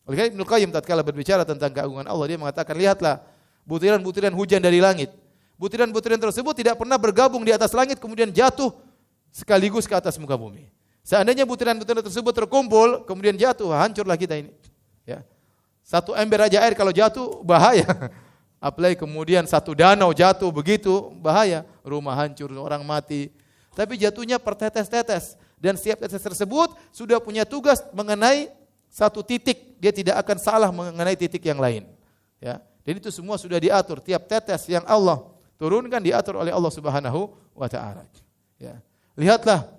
Oleh karena Ibnu Qayyim tatkala berbicara tentang keagungan Allah, dia mengatakan, lihatlah butiran-butiran hujan dari langit. Butiran-butiran tersebut tidak pernah bergabung di atas langit kemudian jatuh sekaligus ke atas muka bumi. Seandainya butiran-butiran tersebut terkumpul kemudian jatuh, hancurlah kita ini. Ya. Satu ember aja air kalau jatuh bahaya. Apalagi kemudian satu danau jatuh begitu bahaya. Rumah hancur, orang mati, tapi jatuhnya per tetes-tetes. Dan setiap tetes tersebut sudah punya tugas mengenai satu titik. Dia tidak akan salah mengenai titik yang lain. Ya. Dan itu semua sudah diatur. Tiap tetes yang Allah turunkan diatur oleh Allah Subhanahu wa taala. Ya. Lihatlah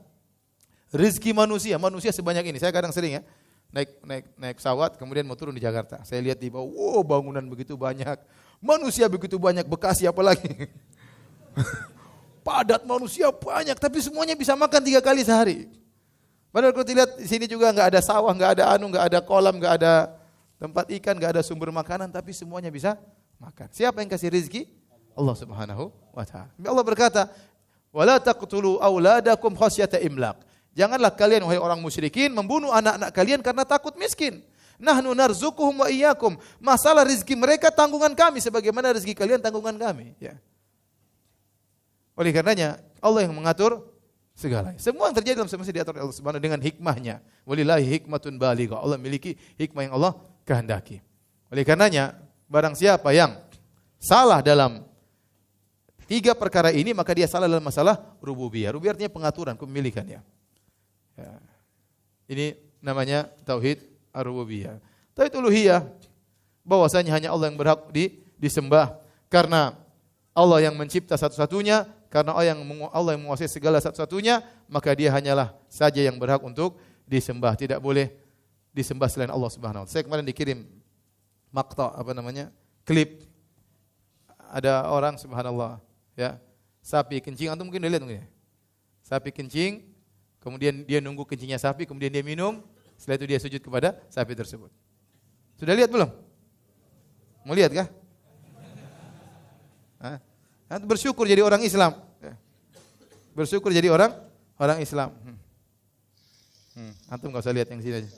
rezeki manusia. Manusia sebanyak ini. Saya kadang sering ya naik pesawat kemudian mau turun di Jakarta. Saya lihat di bawah, wow, bangunan begitu banyak. Manusia begitu banyak, Bekasi apalagi. Padat manusia banyak, tapi semuanya bisa makan 3 kali sehari. Padahal kalau dilihat di sini juga nggak ada sawah, nggak ada kolam, nggak ada tempat ikan, nggak ada sumber makanan, tapi semuanya bisa makan. Siapa yang kasih rezeki? Allah Subhanahu wa taala. Allah berkata, "Wala taqtulu auladakum khasyata imlaq." Janganlah kalian wahai orang musyrikin membunuh anak-anak kalian karena takut miskin. Nahnu narzuquhum wa iyyakum. Masalah rezeki mereka tanggungan kami sebagaimana rezeki kalian tanggungan kami, ya. Oleh karenanya Allah yang mengatur segalanya. Semua yang terjadi dalam semesta diatur oleh Allah Subhanahu dengan hikmahnya. Walillahi hikmatun balighah. Allah memiliki hikmah yang Allah kehendaki. Oleh karenanya barang siapa yang salah dalam 3 perkara ini maka dia salah dalam masalah rububiyah. Rububiyah artinya pengaturan, kepemilikan ya. Ini namanya tauhid ar-rububiyah. Tauhid uluhiyah bahwasanya hanya Allah yang berhak disembah karena Allah yang mencipta satu-satunya, karena Allah yang menguasai segala satu-satunya, maka dia hanyalah saja yang berhak untuk disembah. Tidak boleh disembah selain Allah Subhanahu wa taala. Saya kemarin dikirim klip. Ada orang subhanallah, ya. Sapi kencing, antum mungkin udah lihat mungkin ya. Sapi kencing, kemudian dia nunggu kencingnya sapi, kemudian dia minum, setelah itu dia sujud kepada sapi tersebut. Sudah lihat belum? Mau lihat kah? Antum bersyukur jadi orang Islam. Bersyukur jadi orang Islam. Antum enggak usah lihat yang sini aja.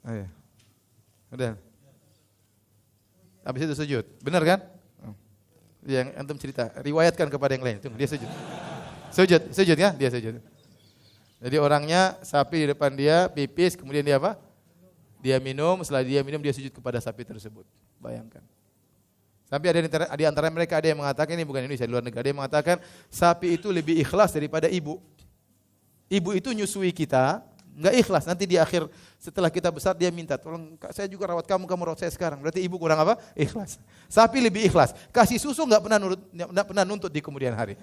Ayo. Udah. Habis itu sujud. Benar kan? Yang antum cerita, riwayatkan kepada yang lain. Tunggu, dia sujud. Sujud ya? Dia sujud. Jadi orangnya sapi di depan dia, pipis, kemudian dia apa? Dia minum, setelah dia minum dia sujud kepada sapi tersebut. Bayangkan. Sampai ada di antara mereka ada yang mengatakan, ini bukan Indonesia, di luar negeri, ada yang mengatakan sapi itu lebih ikhlas daripada ibu. Ibu itu nyusui kita, enggak ikhlas. Nanti di akhir setelah kita besar dia minta, tolong saya juga rawat kamu rawat saya sekarang. Berarti ibu kurang apa? Ikhlas. Sapi lebih ikhlas. Kasih susu enggak pernah nuntut di kemudian hari.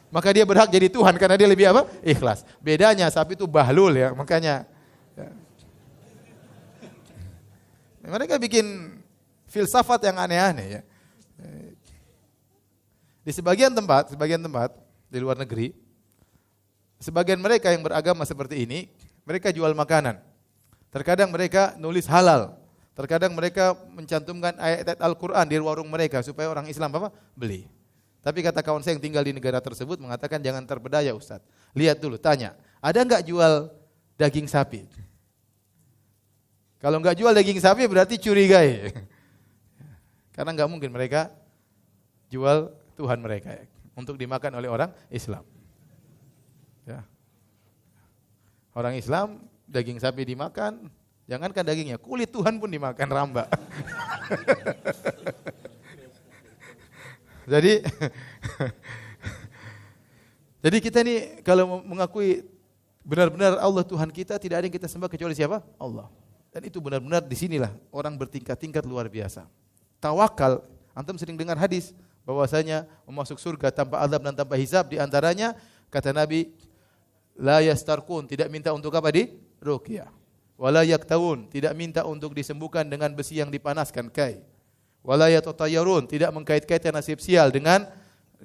Maka dia berhak jadi Tuhan karena dia lebih apa? Ikhlas. Bedanya sapi itu bahlul ya, makanya ya. Mereka bikin filsafat yang aneh-aneh ya. Di sebagian tempat di luar negeri, sebagian mereka yang beragama seperti ini, mereka jual makanan. Terkadang mereka nulis halal. Terkadang mereka mencantumkan ayat-ayat Al-Quran di warung mereka supaya orang Islam apa? Beli. Tapi kata kawan saya yang tinggal di negara tersebut mengatakan jangan terpedaya Ustaz. Lihat dulu, tanya, ada enggak jual daging sapi? Kalau enggak jual daging sapi berarti curigai. Karena enggak mungkin mereka jual Tuhan mereka untuk dimakan oleh orang Islam. Ya. Orang Islam daging sapi dimakan, jangankan dagingnya, kulit Tuhan pun dimakan ramba. Jadi kita ini kalau mengakui benar-benar Allah Tuhan kita, tidak ada yang kita sembah kecuali siapa? Allah. Dan itu benar-benar di sinilah orang bertingkat-tingkat luar biasa. Tawakal, antum sering dengar hadis bahwasanya masuk surga tanpa azab dan tanpa hisab, di antaranya kata Nabi, la yastarqun, tidak minta untuk apa di ruqyah. Wala yaktawun, tidak minta untuk disembuhkan dengan besi yang dipanaskan kai. Wala yatatayyarun, tidak mengkait-kaitkan nasib sial dengan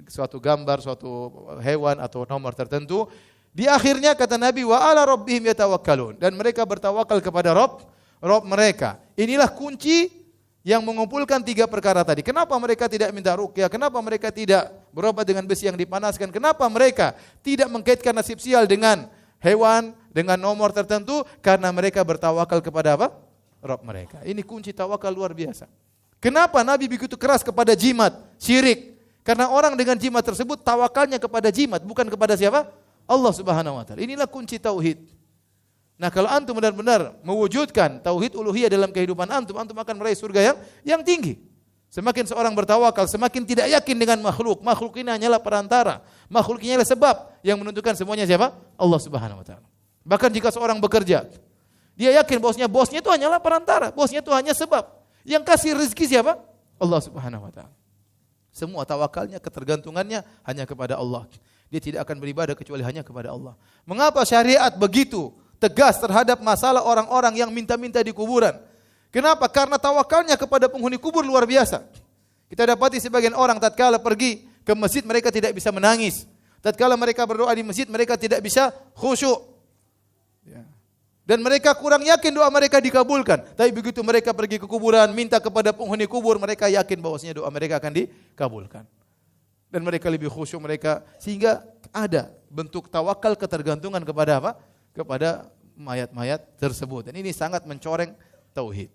suatu gambar, suatu hewan atau nomor tertentu. Di akhirnya kata Nabi, wa ala rabbihim yatawakkalun, dan mereka bertawakal kepada Rabb mereka. Inilah kunci yang mengumpulkan 3 perkara tadi. Kenapa mereka tidak minta ruqyah? Kenapa mereka tidak berobat dengan besi yang dipanaskan? Kenapa mereka tidak mengkaitkan nasib sial dengan hewan, dengan nomor tertentu? Karena mereka bertawakal kepada apa? Rabb mereka. Ini kunci tawakal luar biasa. Kenapa Nabi begitu keras kepada jimat, syirik? Karena orang dengan jimat tersebut tawakalnya kepada jimat, bukan kepada siapa? Allah Subhanahu wa taala. Inilah kunci tauhid. Nah, kalau antum benar-benar mewujudkan tauhid uluhiyah dalam kehidupan antum, antum akan meraih surga yang tinggi. Semakin seorang bertawakal, semakin tidak yakin dengan makhluk. Makhluk ini hanyalah perantara. Makhluk ini adalah sebab yang menentukan semuanya siapa? Allah Subhanahu wa taala. Bahkan jika seorang bekerja, dia yakin bosnya itu hanyalah perantara, bosnya itu hanya sebab. Yang kasih rezeki siapa? Allah Subhanahu wa taala. Semua tawakalnya, ketergantungannya hanya kepada Allah. Dia tidak akan beribadah kecuali hanya kepada Allah. Mengapa syariat begitu tegas terhadap masalah orang-orang yang minta-minta di kuburan? Kenapa? Karena tawakalnya kepada penghuni kubur luar biasa. Kita dapati sebagian orang tatkala pergi ke masjid mereka tidak bisa menangis. Tatkala mereka berdoa di masjid mereka tidak bisa khusyuk. Ya. Dan mereka kurang yakin doa mereka dikabulkan. Tapi begitu mereka pergi ke kuburan minta kepada penghuni kubur, mereka yakin bahwasanya doa mereka akan dikabulkan. Dan mereka lebih khusyuk mereka, sehingga ada bentuk tawakal ketergantungan kepada apa? Kepada mayat-mayat tersebut. Dan ini sangat mencoreng tauhid.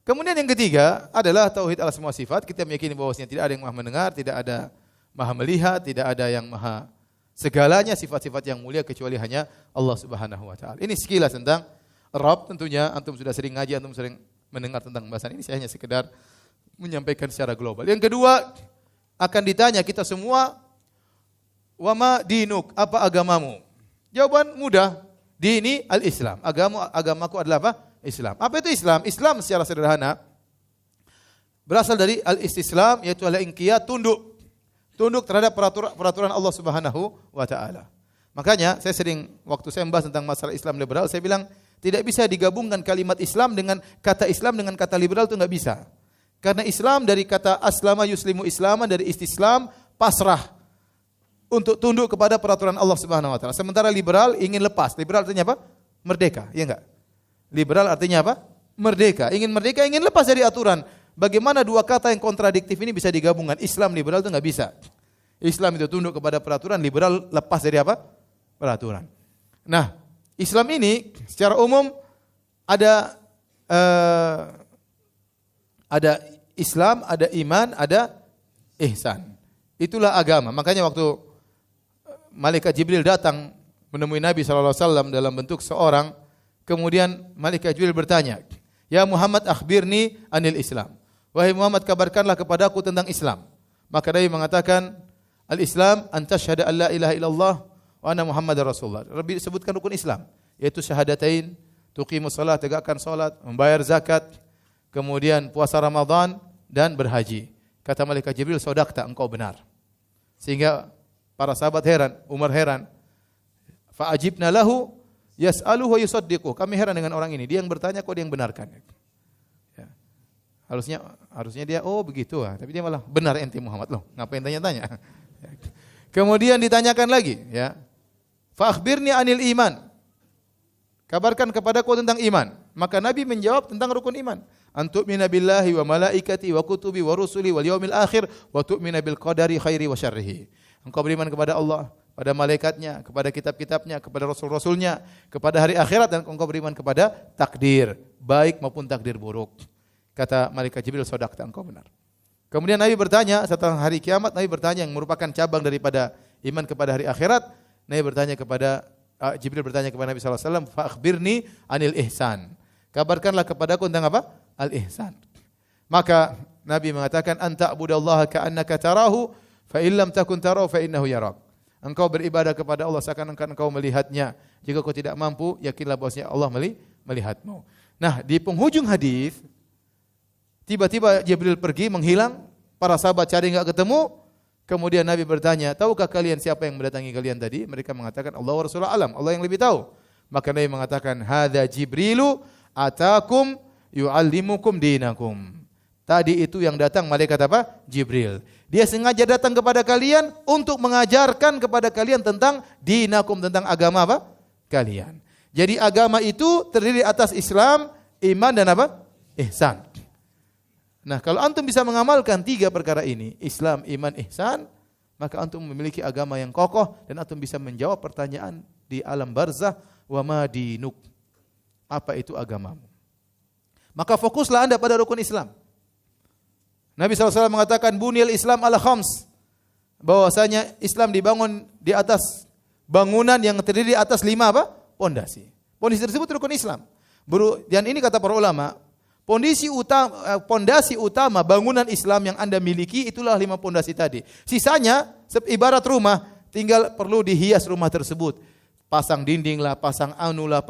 Kemudian yang ketiga adalah tauhid al-asma wa sifat. Kita meyakini bahwasanya tidak ada yang maha mendengar, tidak ada maha melihat, tidak ada yang maha segalanya sifat-sifat yang mulia kecuali hanya Allah Subhanahu wa taala. Ini sekilas tentang Rabb. Tentunya antum sudah sering ngaji, antum sering mendengar tentang bahasan ini. Saya hanya sekedar menyampaikan secara global. Yang kedua, akan ditanya kita semua, wa ma dinuk, apa agamamu? Jawaban mudah. Dini al-Islam. Agamaku adalah apa? Islam. Apa itu Islam? Islam secara sederhana berasal dari al-istislam, yaitu al-inqiyad, tunduk. Tunduk terhadap peraturan Allah Subhanahu wa taala. Makanya saya sering waktu saya membahas tentang masalah Islam liberal, saya bilang tidak bisa digabungkan kalimat Islam dengan kata liberal, itu enggak bisa. Karena Islam dari kata aslama yuslimu islaman, dari istislam, pasrah. Untuk tunduk kepada peraturan Allah Subhanahu wa taala. Sementara liberal ingin lepas. Liberal artinya apa? Merdeka, ya enggak? Liberal artinya apa? Merdeka. Ingin merdeka, ingin lepas dari aturan. Bagaimana dua kata yang kontradiktif ini bisa digabungkan? Islam, liberal itu enggak bisa. Islam itu tunduk kepada peraturan, liberal lepas dari apa? Peraturan. Nah, Islam ini secara umum ada Islam, ada iman, ada ihsan. Itulah agama. Makanya waktu Malaikat Jibril datang menemui Nabi SAW dalam bentuk seorang, kemudian Malaikat Jibril bertanya, Ya Muhammad akhbirni anil Islam. Wahai Muhammad, kabarkanlah kepadaku tentang Islam. Maka Nabi mengatakan, Al-Islam antasyhadu an la ilaha illallah wa anna Muhammadar Rasulullah. Rabbi sebutkan rukun Islam, yaitu syahadatain, tuqimus salat, tegakkan salat, membayar zakat, kemudian puasa Ramadan dan berhaji. Kata Malaikat Jibril, sodakta, engkau benar. Sehingga para sahabat heran, Umar heran. Fa'ajibna lahu yas'aluhu wa yusaddiquh. Kami heran dengan orang ini. Dia yang bertanya, kok dia yang benarkan. Ya. Harusnya dia, oh begitu. Tapi dia malah, benar ente Muhammad. Loh, ngapain tanya-tanya? Kemudian ditanyakan lagi. Ya. Fa'akhbirni anil iman. Kabarkan kepadaku tentang iman. Maka Nabi menjawab tentang rukun iman. Antu'mina billahi wa malaikati wa kutubi wa rusuli wal yaumil akhir wa tu'mina bil qadari khairi wa syarrihi. Engkau beriman kepada Allah, pada malaikatnya, kepada kitab-kitabnya, kepada rasul-rasulnya, kepada hari akhirat, dan engkau beriman kepada takdir, baik maupun takdir buruk. Kata Malaikat Jibril, sodakta, engkau benar. Kemudian Nabi bertanya, setelah hari kiamat, Nabi bertanya yang merupakan cabang daripada iman kepada hari akhirat, Nabi bertanya kepada, Jibril bertanya kepada Nabi SAW, fa'akhbirni anil ihsan. Kabarkanlah kepadaku tentang apa? Al-ihsan. Maka Nabi mengatakan, anta abudallaha ka'annaka tarahu, fa illam takun tarahu fa innahu yarak. Engkau beribadah kepada Allah seakan-akan engkau melihatnya. Jika kau tidak mampu, yakinlah bahwasanya Allah melihatmu. Nah, di penghujung hadis tiba-tiba Jibril pergi menghilang, para sahabat cari enggak ketemu. Kemudian Nabi bertanya, tahukah kalian siapa yang mendatangi kalian tadi? Mereka mengatakan Allah wa Rasulullah alam, Allah yang lebih tahu. Maka Nabi mengatakan, hadza Jibrilu atakum yu'allimukum dinakum. Tadi itu yang datang malaikat apa? Jibril. Dia sengaja datang kepada kalian untuk mengajarkan kepada kalian tentang dinakum, tentang agama apa? Kalian. Jadi agama itu terdiri atas Islam, iman dan apa? Ihsan. Nah, kalau antum bisa mengamalkan tiga perkara ini, Islam, iman, ihsan, maka antum memiliki agama yang kokoh dan antum bisa menjawab pertanyaan di alam barzah, wa ma dinuk. Apa itu agamamu? Maka fokuslah Anda pada rukun Islam. Nabi SAW mengatakan buniyal Islam ala khams, bahwasanya Islam dibangun di atas bangunan yang terdiri atas 5 apa? Pondasi. Pondasi tersebut rukun Islam. Dan ini kata para ulama, pondasi utama bangunan Islam yang Anda miliki itulah 5 pondasi tadi. Sisanya ibarat rumah, tinggal perlu dihias rumah tersebut. Pasang dinding lah, pasang anu lah,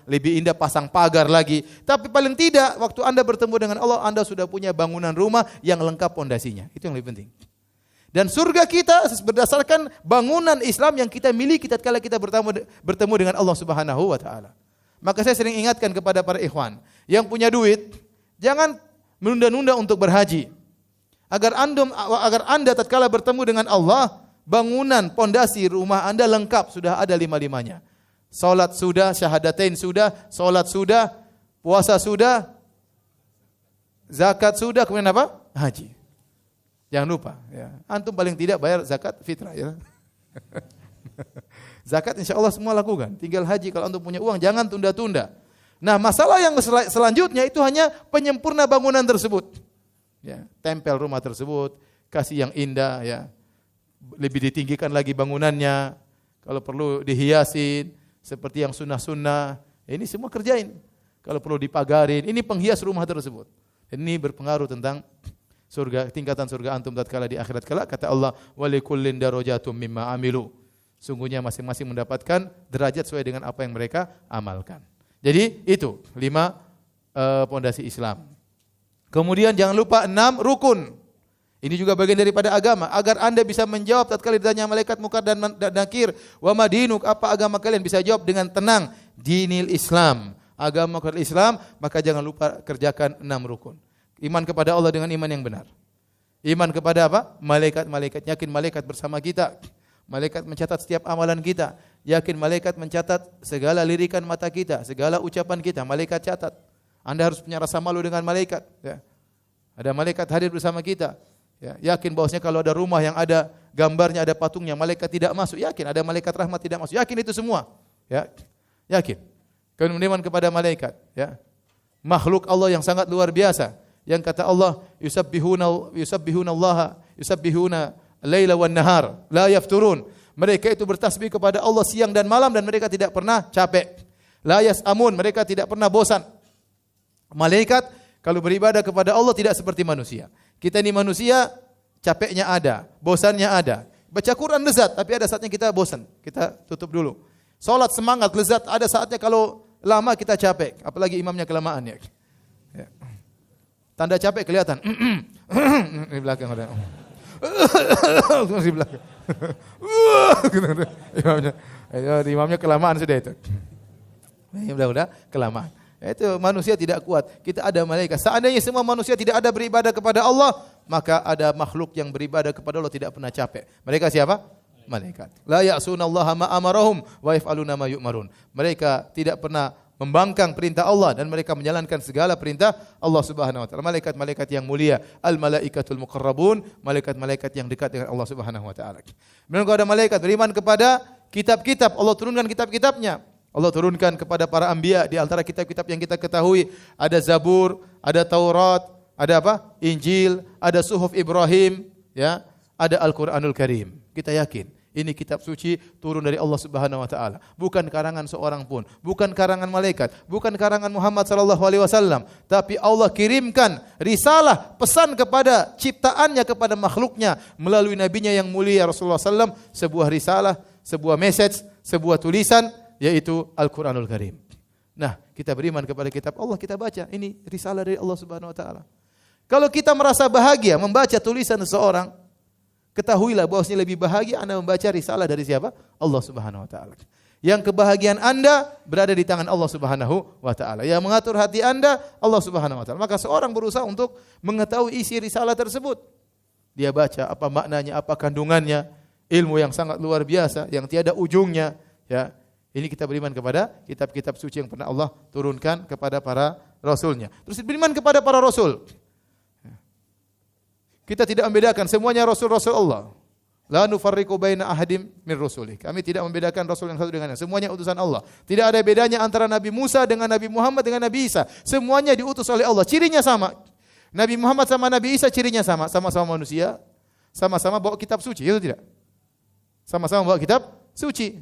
lebih indah pasang pagar lagi. Tapi paling tidak waktu Anda bertemu dengan Allah, Anda sudah punya bangunan rumah yang lengkap pondasinya. Itu yang lebih penting. Dan surga kita berdasarkan bangunan Islam yang kita miliki tatkala kita bertemu dengan Allah Subhanahu wa taala. Maka saya sering ingatkan kepada para ikhwan yang punya duit, jangan menunda-nunda untuk berhaji. Agar Anda tatkala bertemu dengan Allah, bangunan pondasi rumah Anda lengkap, sudah ada 5-5-nya. Salat sudah, syahadatain sudah, salat sudah, puasa sudah, zakat sudah, kemudian apa? Haji. Jangan lupa, ya. Antum paling tidak bayar zakat fitrah, ya. Zakat insya Allah semua lakukan. Tinggal haji kalau antum punya uang, jangan tunda-tunda. Nah, masalah yang selanjutnya itu hanya penyempurna bangunan tersebut. Ya, tempel rumah tersebut, kasih yang indah, ya. Lebih ditinggikan lagi bangunannya, kalau perlu dihiasin seperti yang sunnah-sunnah. Ini semua kerjain. Kalau perlu dipagarin, ini penghias rumah tersebut. Ini berpengaruh tentang surga, tingkatan surga antum tatkala di akhirat kelak. Kata Allah, walikullin darajatum mimma amilu. Sungguhnya masing-masing mendapatkan derajat sesuai dengan apa yang mereka amalkan. Jadi itu 5 pondasi Islam. Kemudian jangan lupa 6 rukun. Ini juga bagian daripada agama, agar Anda bisa menjawab tatkala ditanya malaikat Munkar dan Nakir, wa madinuk, apa agama kalian, bisa jawab dengan tenang, dinil Islam, agama Islam, maka jangan lupa kerjakan 6 rukun. Iman kepada Allah dengan iman yang benar. Iman kepada apa? Malaikat-malaikat, yakin malaikat bersama kita. Malaikat mencatat setiap amalan kita, yakin malaikat mencatat segala lirikan mata kita, segala ucapan kita, malaikat catat. Anda harus punya rasa malu dengan malaikat, ya. Ada malaikat hadir bersama kita. Ya, yakin bahwasanya kalau ada rumah yang ada gambarnya, ada patungnya, malaikat tidak masuk. Yakin ada malaikat rahmat tidak masuk. Yakin itu semua. Ya, yakin. Kemudian kepada malaikat. Ya, makhluk Allah yang sangat luar biasa. Yang kata Allah, yusabbihuna Allah, yusabbihuna laila wan nahar, la yafturun. Mereka itu bertasbih kepada Allah siang dan malam dan mereka tidak pernah capek. La yasamun, mereka tidak pernah bosan. Malaikat kalau beribadah kepada Allah tidak seperti manusia. Kita ini manusia, capeknya ada, bosannya ada. Baca Quran lezat, tapi ada saatnya kita bosan. Kita tutup dulu. Salat semangat, lezat, ada saatnya kalau lama kita capek, apalagi imamnya kelamaan, ya. Ya. Tanda capek kelihatan. Di belakang ada. Di belakang. Imamnya kelamaan sudah itu. Udah kelamaan. Itu manusia tidak kuat. Kita ada malaikat. Seandainya semua manusia tidak ada beribadah kepada Allah, maka ada makhluk yang beribadah kepada Allah tidak pernah capek. Mereka siapa? Malaikat. La ya'sunallaha ma amarahum wa yaf'aluna ma yu'marun. Mereka tidak pernah membangkang perintah Allah dan mereka menjalankan segala perintah Allah Subhanahu wa taala. Malaikat-malaikat yang mulia, al-malaikatul muqarrabun, malaikat-malaikat yang dekat dengan Allah Subhanahu wa taala. Kemudian kalau ada malaikat beriman kepada kitab-kitab, Allah turunkan kitab-kitabnya. Allah turunkan kepada para anbiya, di antara kitab-kitab yang kita ketahui ada Zabur, ada Taurat, ada apa? Injil, ada Suhuf Ibrahim, ya, ada Al-Qur'anul Karim. Kita yakin ini kitab suci turun dari Allah Subhanahu wa taala, bukan karangan seorang pun, bukan karangan malaikat, bukan karangan Muhammad sallallahu alaihi wasallam, tapi Allah kirimkan risalah, pesan kepada ciptaannya, kepada makhluknya melalui nabinya yang mulia Rasulullah sallam, sebuah risalah, sebuah message, sebuah tulisan, yaitu Al-Qur'anul Karim. Nah, kita beriman kepada kitab Allah, kita baca, ini risalah dari Allah Subhanahu wa taala. Kalau kita merasa bahagia membaca tulisan seseorang, ketahuilah bahwasanya lebih bahagia Anda membaca risalah dari siapa? Allah Subhanahu wa taala. Yang kebahagiaan Anda berada di tangan Allah Subhanahu wa taala. Yang mengatur hati Anda Allah Subhanahu wa taala. Maka seorang berusaha untuk mengetahui isi risalah tersebut. Dia baca apa maknanya, apa kandungannya, ilmu yang sangat luar biasa yang tiada ujungnya, ya. Ini kita beriman kepada kitab-kitab suci yang pernah Allah turunkan kepada para rasulnya. Terus beriman kepada para rasul. Kita tidak membedakan, semuanya rasul-rasul Allah. La nufarriqu baina ahadim min rusulih. Kami tidak membedakan rasul yang satu dengan yang semuanya utusan Allah. Tidak ada bedanya antara Nabi Musa dengan Nabi Muhammad dengan Nabi Isa. Semuanya diutus oleh Allah. Cirinya sama. Nabi Muhammad sama Nabi Isa cirinya sama. Sama-sama manusia, sama-sama bawa kitab suci, itu tidak? Sama-sama bawa kitab suci.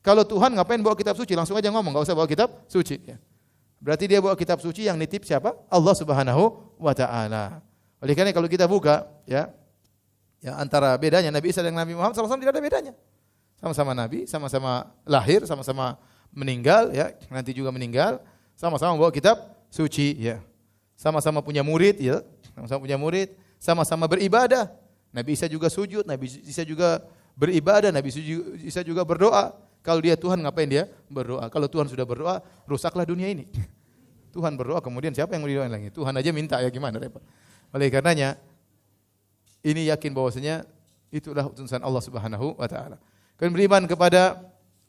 Kalau Tuhan ngapain bawa kitab suci? Langsung aja ngomong, enggak usah bawa kitab suci. Ya. Berarti dia bawa kitab suci yang nitip siapa? Allah Subhanahu wa taala. Oleh karena kalau kita buka ya antara bedanya Nabi Isa dan Nabi Muhammad SAW tidak ada bedanya. Sama-sama nabi, sama-sama lahir, sama-sama meninggal ya, nanti juga meninggal, sama-sama bawa kitab suci ya. Sama-sama punya murid ya, sama-sama punya murid, sama-sama beribadah. Nabi Isa juga sujud, Nabi Isa juga beribadah, Nabi Isa juga berdoa. Kalau dia Tuhan ngapain dia berdoa? Kalau Tuhan sudah berdoa, rusaklah dunia ini. Tuhan berdoa, kemudian siapa yang mau didoain lagi? Tuhan aja minta ya gimana repot. Oleh karenanya ini yakin bahwasanya itulah utusan Allah Subhanahu wa taala. Kalian beriman kepada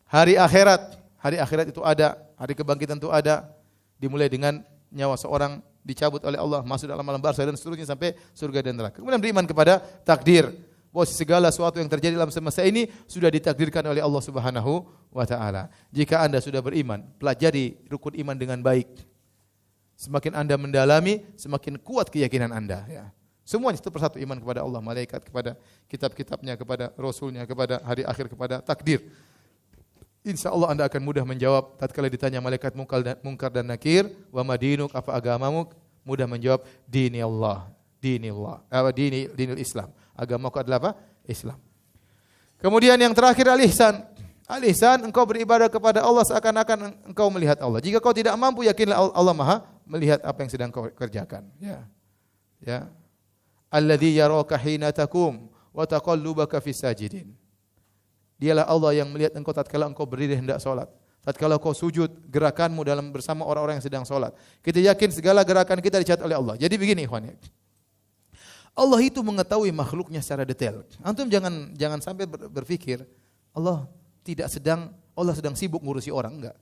hari akhirat. Hari akhirat itu ada, hari kebangkitan itu ada. Dimulai dengan nyawa seorang dicabut oleh Allah, masuk dalam alam barzakh dan seterusnya sampai surga dan neraka. Kemudian beriman kepada takdir. Bahwa segala sesuatu yang terjadi dalam semesta ini sudah ditakdirkan oleh Allah Subhanahu wa taala. Jika Anda sudah beriman, pelajari rukun iman dengan baik. Semakin Anda mendalami, semakin kuat keyakinan Anda ya. Semuanya satu persatu iman kepada Allah, malaikat, kepada kitab-kitabnya, kepada rasulnya, kepada hari akhir, kepada takdir. Insya Allah Anda akan mudah menjawab tatkala ditanya malaikat mungkar dan nakir, wa madinuk, apa agamamu? Mudah menjawab dini Allah, dinil Islam. Agamaku adalah apa? Islam. Kemudian yang terakhir al-ihsan. Al-ihsan, engkau beribadah kepada Allah seakan-akan engkau melihat Allah. Jika kau tidak mampu, yakinlah Allah Maha melihat apa yang sedang kau kerjakan. Ya. Alladzi yaraka hina takum wa taqallubaka fis sajidin. Dialah Allah yang melihat engkau tatkala engkau berdiri hendak salat. Tatkala kau sujud, gerakanmu dalam bersama orang-orang yang sedang salat. Kita yakin segala gerakan kita dicatat oleh Allah. Jadi begini ikhwan ya. Allah itu mengetahui makhluknya secara detail. Antum jangan sampai berpikir Allah sedang sibuk ngurusi orang, enggak.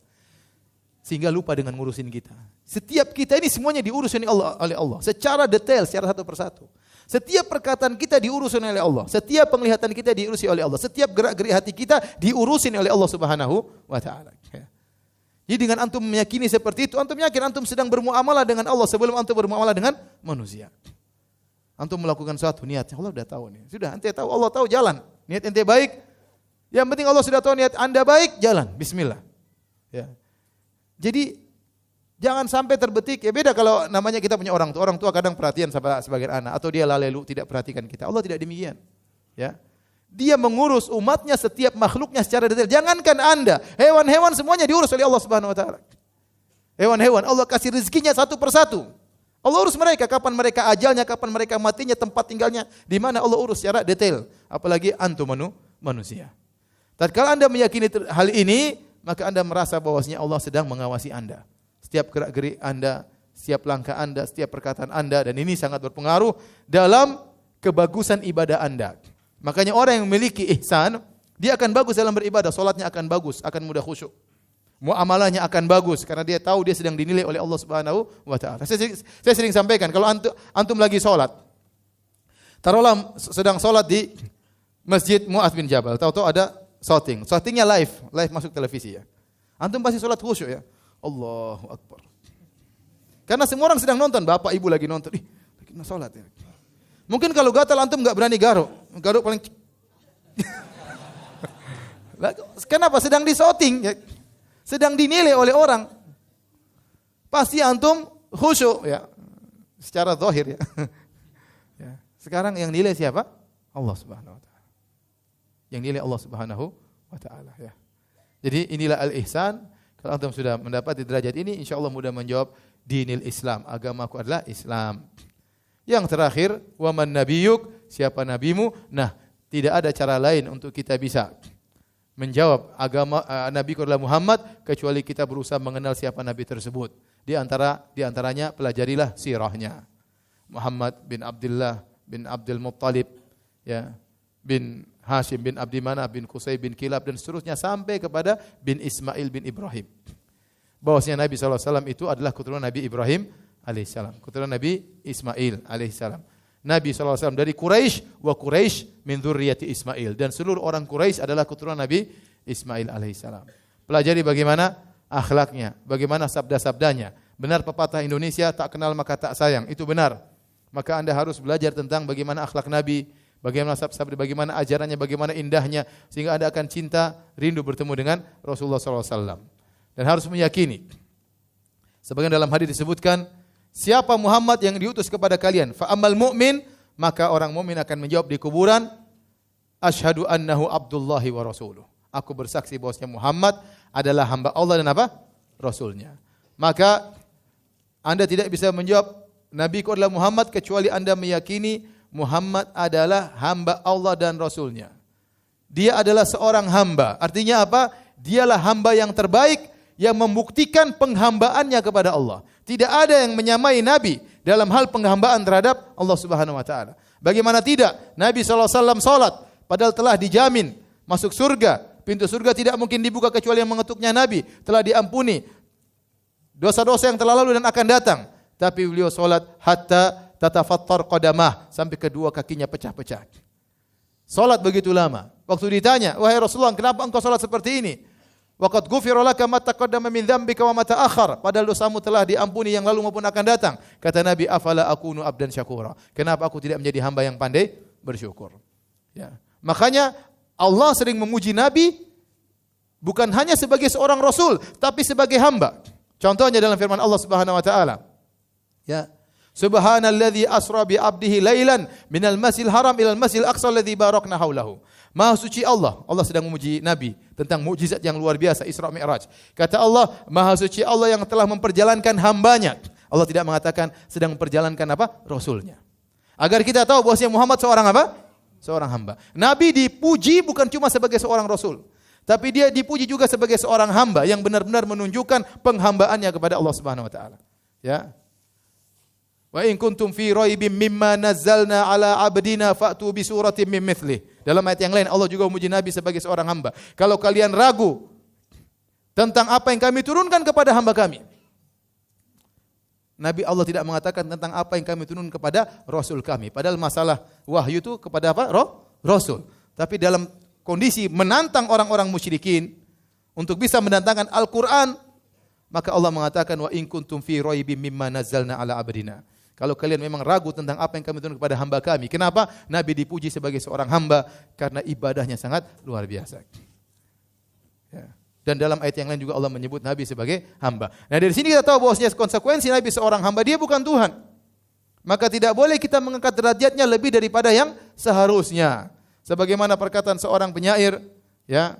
Sehingga lupa dengan ngurusin kita. Setiap kita ini semuanya diurus oleh Allah secara detail, secara satu persatu. Setiap perkataan kita diurus oleh Allah, setiap penglihatan kita diurusi oleh Allah, setiap gerak-gerik hati kita diurusin oleh Allah Subhanahu wa taala. Jadi dengan antum meyakini seperti itu, antum yakin antum sedang bermuamalah dengan Allah sebelum antum bermuamalah dengan manusia. Antum melakukan suatu niat, Allah sudah tahu nih. Sudah, ente tahu, Allah tahu jalan. Niat ente baik. Yang penting Allah sudah tahu niat Anda baik, jalan. Bismillah. Ya. Jadi jangan sampai terbetik. Ya beda kalau namanya kita punya orang tua. Orang tua kadang perhatian sama sebagian anak atau dia lalelu tidak perhatikan kita. Allah tidak demikian. Ya. Dia mengurus umatnya, setiap makhluknya secara detail. Jangankan Anda, hewan-hewan semuanya diurus oleh Allah Subhanahu wa taala. Hewan-hewan Allah kasih rezekinya satu persatu. Allah urus mereka, kapan mereka ajalnya, kapan mereka matinya, tempat tinggalnya, di mana Allah urus secara detail. Apalagi antum manusia. Tatkala Anda meyakini hal ini, maka Anda merasa bahwasanya Allah sedang mengawasi Anda. Setiap gerak-gerik Anda, setiap langkah Anda, setiap perkataan Anda, dan ini sangat berpengaruh dalam kebagusan ibadah Anda. Makanya orang yang memiliki ihsan, dia akan bagus dalam beribadah, salatnya akan bagus, akan mudah khusyuk. Muamalahnya akan bagus karena dia tahu dia sedang dinilai oleh Allah Subhanahu wa taala. Saya sering sampaikan kalau antum lagi salat. Taruhlah sedang salat di Masjid Mu'adz bin Jabal, tahu-tahu ada shooting. Shootingnya live masuk televisi ya. Antum pasti salat khusyuk ya. Allahu Akbar. Karena semua orang sedang nonton, bapak ibu lagi nonton. Lagi salat ya. Mungkin kalau gatal antum enggak berani garuk. Garuk paling Kenapa? Sedang di shooting ya. Sedang dinilai oleh orang. Pasti antum khusyuk ya. Secara zahir ya. Ya. Sekarang yang nilai siapa? Allah Subhanahu wa taala. Yang nilai Allah Subhanahu wa taala ya. Jadi inilah al-ihsan. Kalau antum sudah mendapati derajat ini, insyaallah mudah menjawab dinil Islam. Agamaku adalah Islam. Yang terakhir, wa man nabiyyuk? Siapa nabimu? Nah, tidak ada cara lain untuk kita bisa menjawab agama Nabi adalah Muhammad kecuali kita berusaha mengenal siapa Nabi tersebut. Di antaranya pelajarilah sirahnya. Muhammad bin Abdullah bin Abdul Muttalib ya, bin Hashim bin Abdi Manaf bin Qusay bin Kilab dan seterusnya sampai kepada bin Ismail bin Ibrahim. Bahwasanya Nabi SAW itu adalah keturunan Nabi Ibrahim alaihissalam, keturunan Nabi Ismail alaihissalam. Nabi SAW dari Quraisy, wa Quraisy min dzurriyyati Ismail, dan seluruh orang Quraisy adalah keturunan Nabi Ismail alaihissalam. Pelajari bagaimana akhlaknya, bagaimana sabda-sabdanya. Benar pepatah Indonesia, tak kenal maka tak sayang, itu benar. Maka Anda harus belajar tentang bagaimana akhlak Nabi, Bagaimana sabda, bagaimana ajarannya, bagaimana indahnya, sehingga Anda akan cinta, rindu bertemu dengan Rasulullah SAW. Dan harus meyakini. Sebagian dalam hadis disebutkan, siapa Muhammad yang diutus kepada kalian? Fa amal mu'min, maka orang mukmin akan menjawab di kuburan, asyhadu annahu abdullahi wa rasuluh. Aku bersaksi bahwasanya Muhammad adalah hamba Allah dan apa? Rasulnya. Maka Anda tidak bisa menjawab Nabi ku adalah Muhammad kecuali Anda meyakini Muhammad adalah hamba Allah dan Rasulnya. Dia adalah seorang hamba. Artinya apa? Dialah hamba yang terbaik yang membuktikan penghambaannya kepada Allah. Tidak ada yang menyamai Nabi dalam hal penghambaan terhadap Allah Subhanahu wa taala. Bagaimana tidak? Nabi SAW salat padahal telah dijamin masuk surga. Pintu surga tidak mungkin dibuka kecuali yang mengetuknya Nabi. Telah diampuni dosa-dosa yang telah lalu dan akan datang. Tapi beliau salat hatta tatafattar qadamah, sampai kedua kakinya pecah-pecah. Salat begitu lama. Waktu ditanya, wahai Rasulullah, kenapa engkau salat seperti ini? Waqad ghufira laka ma taqaddama min dzambika wa ma ta'akhkhar. Padahal dosamu telah diampuni yang lalu maupun akan datang. Kata Nabi, afala akunu abdan syakura. Kenapa aku tidak menjadi hamba yang pandai bersyukur? Ya. Makanya Allah sering memuji Nabi bukan hanya sebagai seorang rasul, tapi sebagai hamba. Contohnya dalam firman Allah Subhanahu wa taala. Ya. Subhanalladzi asra bi 'abdihi lailan minal masjidil haram ilal masjidil aqsa alladzi barakna haulahu. Maha suci Allah. Allah sedang memuji Nabi tentang mukjizat yang luar biasa Isra Mi'raj. Kata Allah, Maha suci Allah yang telah memperjalankan hambanya. Allah tidak mengatakan sedang memperjalankan apa? Rasulnya. Agar kita tahu bahwasanya Muhammad seorang apa? Seorang hamba. Nabi dipuji bukan cuma sebagai seorang rasul, tapi dia dipuji juga sebagai seorang hamba yang benar-benar menunjukkan penghambaannya kepada Allah Subhanahu wa taala. Ya. Wa in kuntum fi raibim mimma nazzalna ala abdina fa'tu bi suratin min mithlih. Dalam ayat yang lain Allah juga memuji Nabi sebagai seorang hamba. Kalau kalian ragu tentang apa yang kami turunkan kepada hamba kami, Nabi Allah tidak mengatakan tentang apa yang kami turunkan kepada rasul kami. Padahal masalah wahyu itu kepada apa? Rasul. Tapi dalam kondisi menantang orang-orang musyrikin untuk bisa mendatangkan Al-Qur'an, maka Allah mengatakan wa in kuntum fi raibim mimma nazzalna ala abdina. Kalau kalian memang ragu tentang apa yang kami turunkan kepada hamba kami. Kenapa? Nabi dipuji sebagai seorang hamba karena ibadahnya sangat luar biasa. Ya. Dan dalam ayat yang lain juga Allah menyebut Nabi sebagai hamba. Nah dari sini kita tahu bahwasanya konsekuensi Nabi seorang hamba, dia bukan Tuhan. Maka tidak boleh kita mengangkat derajatnya lebih daripada yang seharusnya. Sebagaimana perkataan seorang penyair, ya,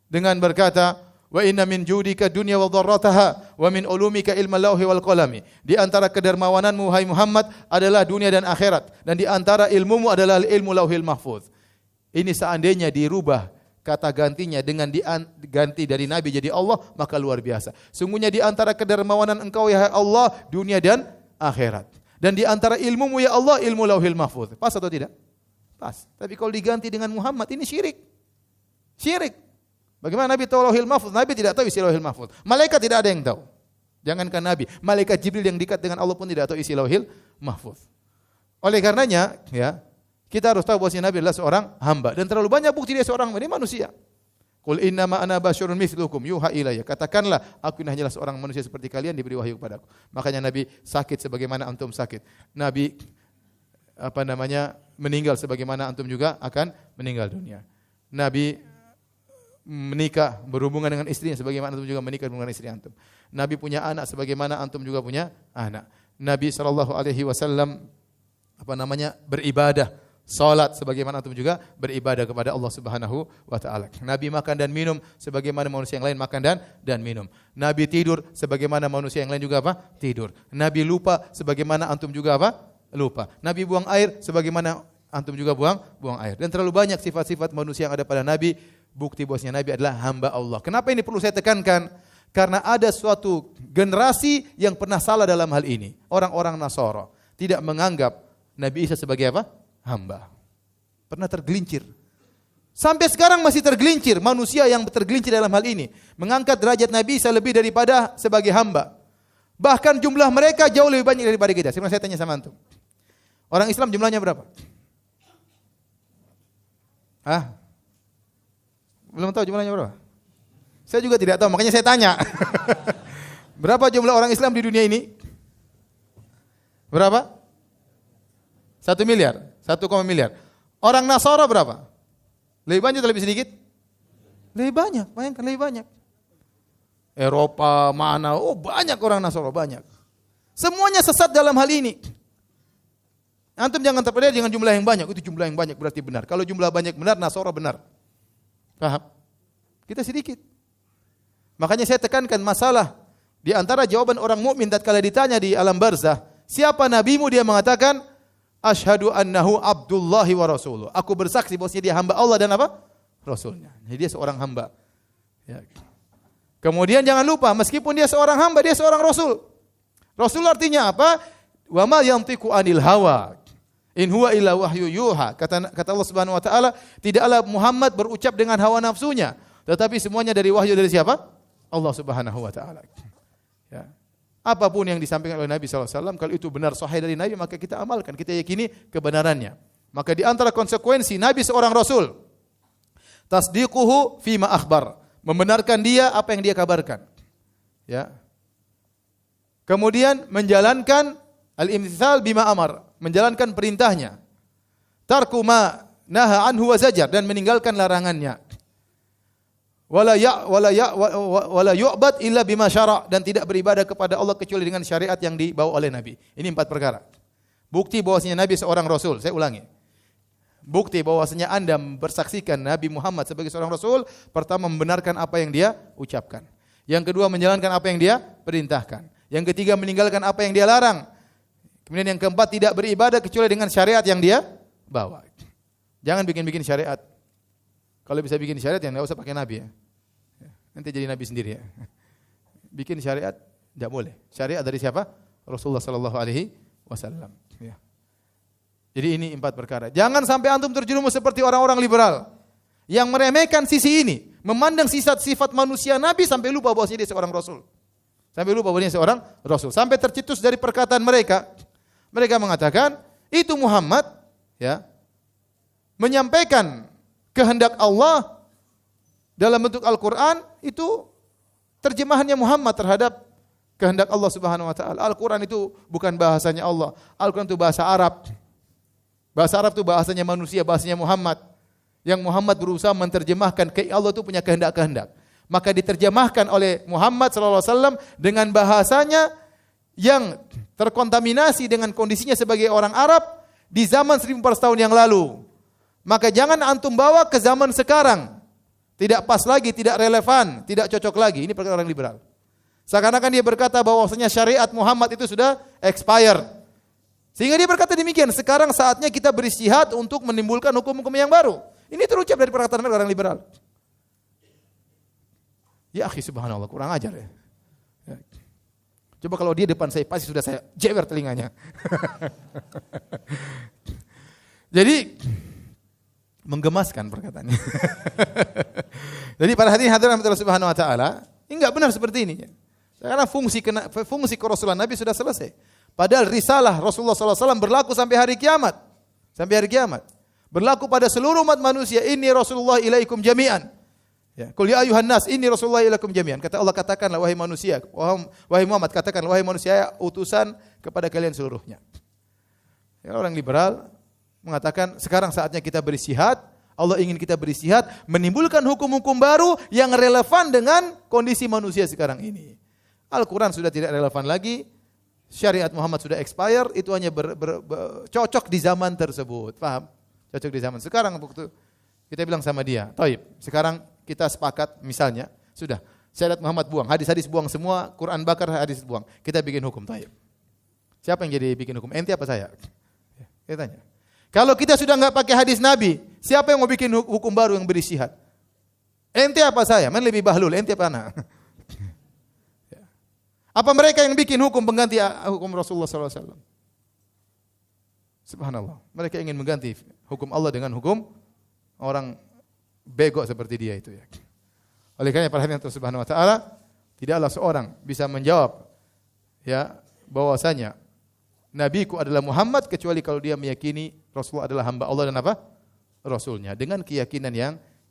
dengan berkata, wa inna min judika dunya wa dharrataha wa min ulumika ilmal lauhi wal qalami. Di antara kedermawananmu wahai Muhammad adalah dunia dan akhirat, dan di antara ilmumu adalah ilmu lauhil mahfuz. Ini seandainya dirubah kata gantinya dengan diganti dari Nabi jadi Allah, maka luar biasa. Sungguhnya di antara kedermawanan engkau ya Allah dunia dan akhirat. Dan di antara ilmumu ya Allah ilmu lauhil mahfuz. Pas atau tidak? Pas. Tapi kalau diganti dengan Muhammad ini syirik. Syirik. Bagaimana Nabi tahu lauhil mahfuz? Nabi tidak tahu isi lauhil mahfuz. Malaikat tidak ada yang tahu. Jangankan Nabi, malaikat Jibril yang dekat dengan Allah pun tidak tahu isi lauhil mahfuz. Oleh karenanya, ya, kita harus tahu bahwa Nabi adalah seorang hamba dan terlalu banyak bukti dia seorang hamba, dia manusia. Qul innama ana basyarun mithlukum yuha ilayya. Katakanlah, aku ini hanyalah seorang manusia seperti kalian, diberi wahyu kepadaku. Makanya Nabi sakit sebagaimana antum sakit. Nabi meninggal sebagaimana antum juga akan meninggal dunia. Nabi menikah berhubungan dengan istrinya sebagaimana antum juga menikah dengan istri antum. Nabi punya anak sebagaimana antum juga punya anak. Nabi sallallahu alaihi wasallam beribadah, salat sebagaimana antum juga beribadah kepada Allah Subhanahu wa taala. Nabi makan dan minum sebagaimana manusia yang lain makan dan minum. Nabi tidur sebagaimana manusia yang lain juga tidur. Nabi lupa sebagaimana antum juga lupa. Nabi buang air sebagaimana antum juga buang air. Dan terlalu banyak sifat-sifat manusia yang ada pada Nabi. Bukti bahwasanya Nabi adalah hamba Allah. Kenapa ini perlu saya tekankan? Karena ada suatu generasi yang pernah salah dalam hal ini. Orang-orang Nasara tidak menganggap Nabi Isa sebagai apa? Hamba. Pernah tergelincir. Sampai sekarang masih tergelincir. Manusia yang tergelincir dalam hal ini. Mengangkat derajat Nabi Isa lebih daripada sebagai hamba. Bahkan jumlah mereka jauh lebih banyak daripada kita. Sekarang saya tanya sama antum. Orang Islam jumlahnya berapa? Belum tahu jumlahnya berapa? Saya juga tidak tahu, makanya saya tanya. Berapa jumlah orang Islam di dunia ini? Berapa? 1 miliar, 1, miliar. Orang Nasara berapa? Lebih banyak atau lebih sedikit? Lebih banyak, bayangkan lebih banyak. Eropa, mana, banyak orang Nasara, banyak. Semuanya sesat dalam hal ini. Antum jangan terpedaya dengan jumlah yang banyak, itu jumlah yang banyak berarti benar. Kalau jumlah banyak benar, Nasara benar. Paham? Kita sedikit. Makanya saya tekankan masalah di antara jawaban orang mukmin tatkala ditanya di alam barzah, siapa nabimu? Dia mengatakan, asyhadu annahu abdullahi wa rasuluh. Aku bersaksi bahwasanya dia hamba Allah dan apa? Rasulnya. Jadi dia seorang hamba. Ya. Kemudian jangan lupa, meskipun dia seorang hamba, dia seorang rasul. Rasul artinya apa? Wa ma yantiqu anil hawa. In huwa illa wahyu yuha. Kata Allah Subhanahu wa taala, tidaklah Muhammad berucap dengan hawa nafsunya, tetapi semuanya dari wahyu dari siapa? Allah Subhanahu wa taala. Ya. Apapun yang disampaikan oleh Nabi SAW, kalau itu benar sahih dari Nabi, maka kita amalkan, kita yakini kebenarannya. Maka di antara konsekuensi Nabi seorang Rasul, tasdiquhu fima akhbar, membenarkan dia apa yang dia kabarkan. Ya. Kemudian menjalankan al-imtithal bima amar, menjalankan perintahnya. Tarku ma naha anhu wa zajar, dan meninggalkan larangannya. Wala yu'bad illa bima syara', dan tidak beribadah kepada Allah kecuali dengan syariat yang dibawa oleh Nabi. Ini 4 perkara. Bukti bahwasanya Nabi seorang rasul. Saya ulangi. Bukti bahwasanya Anda bersaksikan Nabi Muhammad sebagai seorang rasul, pertama membenarkan apa yang dia ucapkan. Yang kedua menjalankan apa yang dia perintahkan. Yang ketiga meninggalkan apa yang dia larang. Kemudian yang keempat tidak beribadah kecuali dengan syariat yang dia bawa. Jangan bikin-bikin syariat. Kalau bisa bikin syariat yang enggak usah pakai nabi ya. Nanti jadi nabi sendiri ya. Bikin syariat enggak boleh. Syariat dari siapa? Rasulullah sallallahu alaihi wasallam ya. Jadi ini 4 perkara. Jangan sampai antum terjerumus seperti orang-orang liberal yang meremehkan sisi ini, memandang sifat manusia nabi sampai lupa bahwasanya dia seorang rasul. Sampai lupa bahwasanya dia seorang rasul. Sampai tercetus dari perkataan mereka. Mereka mengatakan, itu Muhammad ya menyampaikan kehendak Allah dalam bentuk Al-Quran, itu terjemahannya Muhammad terhadap kehendak Allah Subhanahu wa taala. Al-Quran itu bukan bahasanya Allah. Al-Quran itu bahasa Arab. Bahasa Arab itu bahasanya manusia, bahasanya Muhammad. Yang Muhammad berusaha menerjemahkan ke Allah itu punya kehendak-kehendak. Maka diterjemahkan oleh Muhammad sallallahu alaihi wasallam dengan bahasanya yang terkontaminasi dengan kondisinya sebagai orang Arab di zaman 1400 tahun yang lalu. Maka jangan antum bawa ke zaman sekarang. Tidak pas lagi, tidak relevan, tidak cocok lagi. Ini perkara orang liberal. Seakan-akan dia berkata bahwasanya syariat Muhammad itu sudah expired. Sehingga dia berkata demikian, sekarang saatnya kita beristihad untuk menimbulkan hukum-hukum yang baru. Ini terucap dari perkataan orang liberal. Ya akhi subhanallah, kurang ajar ya. Coba kalau dia depan saya, pasti sudah saya jewer telinganya. Jadi menggemaskan perkataannya. Jadi para hadirin hadirat Allah Subhanahu wa taala, ini enggak benar seperti ini. Karena fungsi kerasulan Nabi sudah selesai. Padahal risalah Rasulullah SAW berlaku sampai hari kiamat. Sampai hari kiamat. Berlaku pada seluruh umat manusia. Inni Rasulullah ilaikum jami'an. Ya, qul ya ayuhan nas inni Rasulullah ilaikum jami'an. Kata Allah, katakanlah wahai manusia, wahai Muhammad, katakanlah wahai manusia, utusan kepada kalian seluruhnya. Ya, orang liberal mengatakan sekarang saatnya kita beristihad. Allah ingin kita beristihad menimbulkan hukum-hukum baru yang relevan dengan kondisi manusia sekarang ini. Al-Quran sudah tidak relevan lagi, syariat Muhammad sudah expire, itu hanya cocok di zaman tersebut. Paham? Cocok di zaman sekarang. Waktu kita bilang sama dia, "Taib, sekarang kita sepakat misalnya, sudah syariat Muhammad buang, hadis-hadis buang semua, Quran bakar, hadis buang. Kita bikin hukum, taib. Siapa yang jadi bikin hukum? Ente apa saya?" Dia tanya. Kalau kita sudah enggak pakai hadis Nabi, siapa yang mau bikin hukum baru yang beristihad? Ente apa saya? Man lebih bahlul, ente apa anak? Apa mereka yang bikin hukum pengganti hukum Rasulullah SAW? Subhanallah. Mereka ingin mengganti hukum Allah dengan hukum orang bego seperti dia itu ya. Oleh karena perhatian Allah Subhanahu wa taala, tidaklah seorang bisa menjawab ya bahwasanya nabiku adalah Muhammad kecuali kalau dia meyakini Rasulullah adalah hamba Allah dan apa? Rasulnya, dengan keyakinan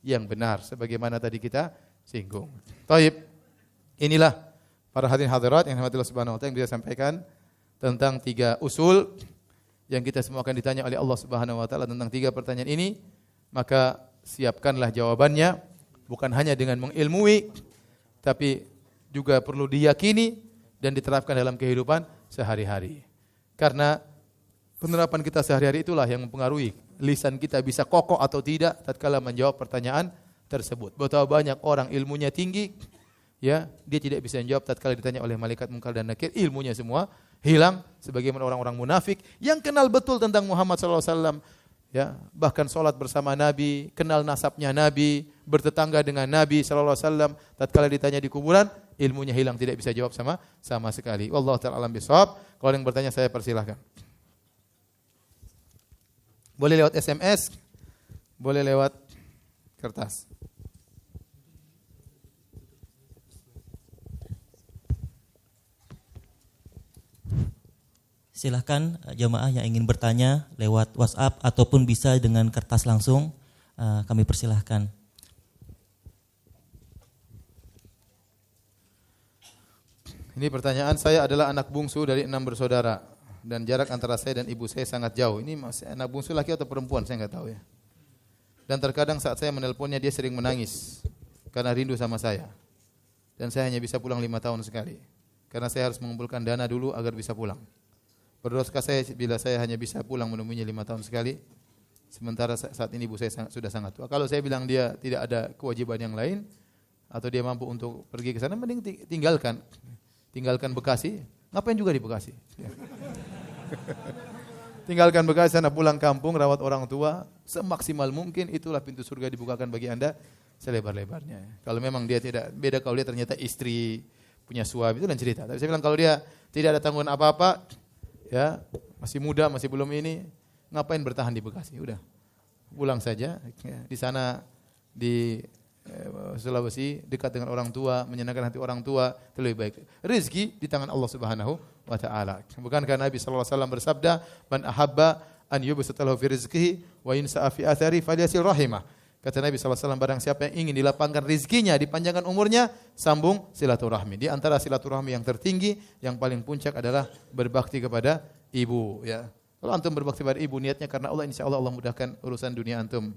yang benar sebagaimana tadi kita singgung. Taib. Inilah para hadirin hadirat yang dirahmati Allah Subhanahu wa taala yang bisa sampaikan tentang 3 usul yang kita semua akan ditanya oleh Allah Subhanahu wa taala tentang 3 pertanyaan ini, maka siapkanlah jawabannya bukan hanya dengan mengilmui tapi juga perlu diyakini dan diterapkan dalam kehidupan sehari-hari. Karena penerapan kita sehari-hari itulah yang mempengaruhi lisan kita bisa kokoh atau tidak tatkala menjawab pertanyaan tersebut. Betapa banyak orang ilmunya tinggi, ya, dia tidak bisa menjawab tatkala ditanya oleh malaikat Munkar dan Nakir, ilmunya semua hilang sebagaimana orang-orang munafik yang kenal betul tentang Muhammad sallallahu alaihi wasallam, ya, bahkan salat bersama Nabi, kenal nasabnya Nabi, bertetangga dengan Nabi sallallahu alaihi wasallam, tatkala ditanya di kuburan, ilmunya hilang, tidak bisa jawab sama sekali. Wallahu ta'ala alam bisawab. Kalau yang bertanya saya persilahkan. Boleh lewat SMS, boleh lewat kertas. Silahkan jamaah yang ingin bertanya lewat WhatsApp ataupun bisa dengan kertas langsung, kami persilahkan. Ini pertanyaan, saya adalah anak bungsu dari 6 bersaudara dan jarak antara saya dan ibu saya sangat jauh. Ini masih anak bungsu laki atau perempuan, saya enggak tahu ya. Dan terkadang saat saya menelponnya dia sering menangis karena rindu sama saya. Dan saya hanya bisa pulang 5 tahun sekali. Karena saya harus mengumpulkan dana dulu agar bisa pulang. Berdosakah saya bila saya hanya bisa pulang menemuinya 5 tahun sekali? Sementara saat ini ibu saya sudah sangat tua. Kalau saya bilang dia tidak ada kewajiban yang lain atau dia mampu untuk pergi ke sana, mending tinggalkan Bekasi. Ngapain juga di Bekasi? Ya. Tinggalkan Bekasi sana, pulang kampung, rawat orang tua semaksimal mungkin, itulah pintu surga dibukakan bagi Anda selebar-lebarnya. Kalau memang dia tidak, beda kalau dia ternyata istri, punya suami, itu lain cerita. Tapi saya bilang kalau dia tidak ada tanggungan apa-apa, ya, masih muda, masih belum ini, ngapain bertahan di Bekasi? Udah, pulang saja. Ya, di sana di Sulawesi, dekat dengan orang tua, menyenangkan hati orang tua, itu lebih baik. Rizki di tangan Allah Subhanahu wa taala. Bukankah Nabi sallallahu alaihi wasallam bersabda, "Man ahabba an yubsata lahu fi rizqihi wa yunsa'a fi athari falyasil rahimah." Kata Nabi sallallahu alaihi wasallam, barang siapa yang ingin dilapangkan rezekinya, dipanjangkan umurnya, sambung silaturahmi. Di antara silaturahmi yang tertinggi, yang paling puncak adalah berbakti kepada ibu, ya. Kalau antum berbakti kepada ibu, niatnya karena Allah, insyaallah Allah mudahkan urusan dunia antum.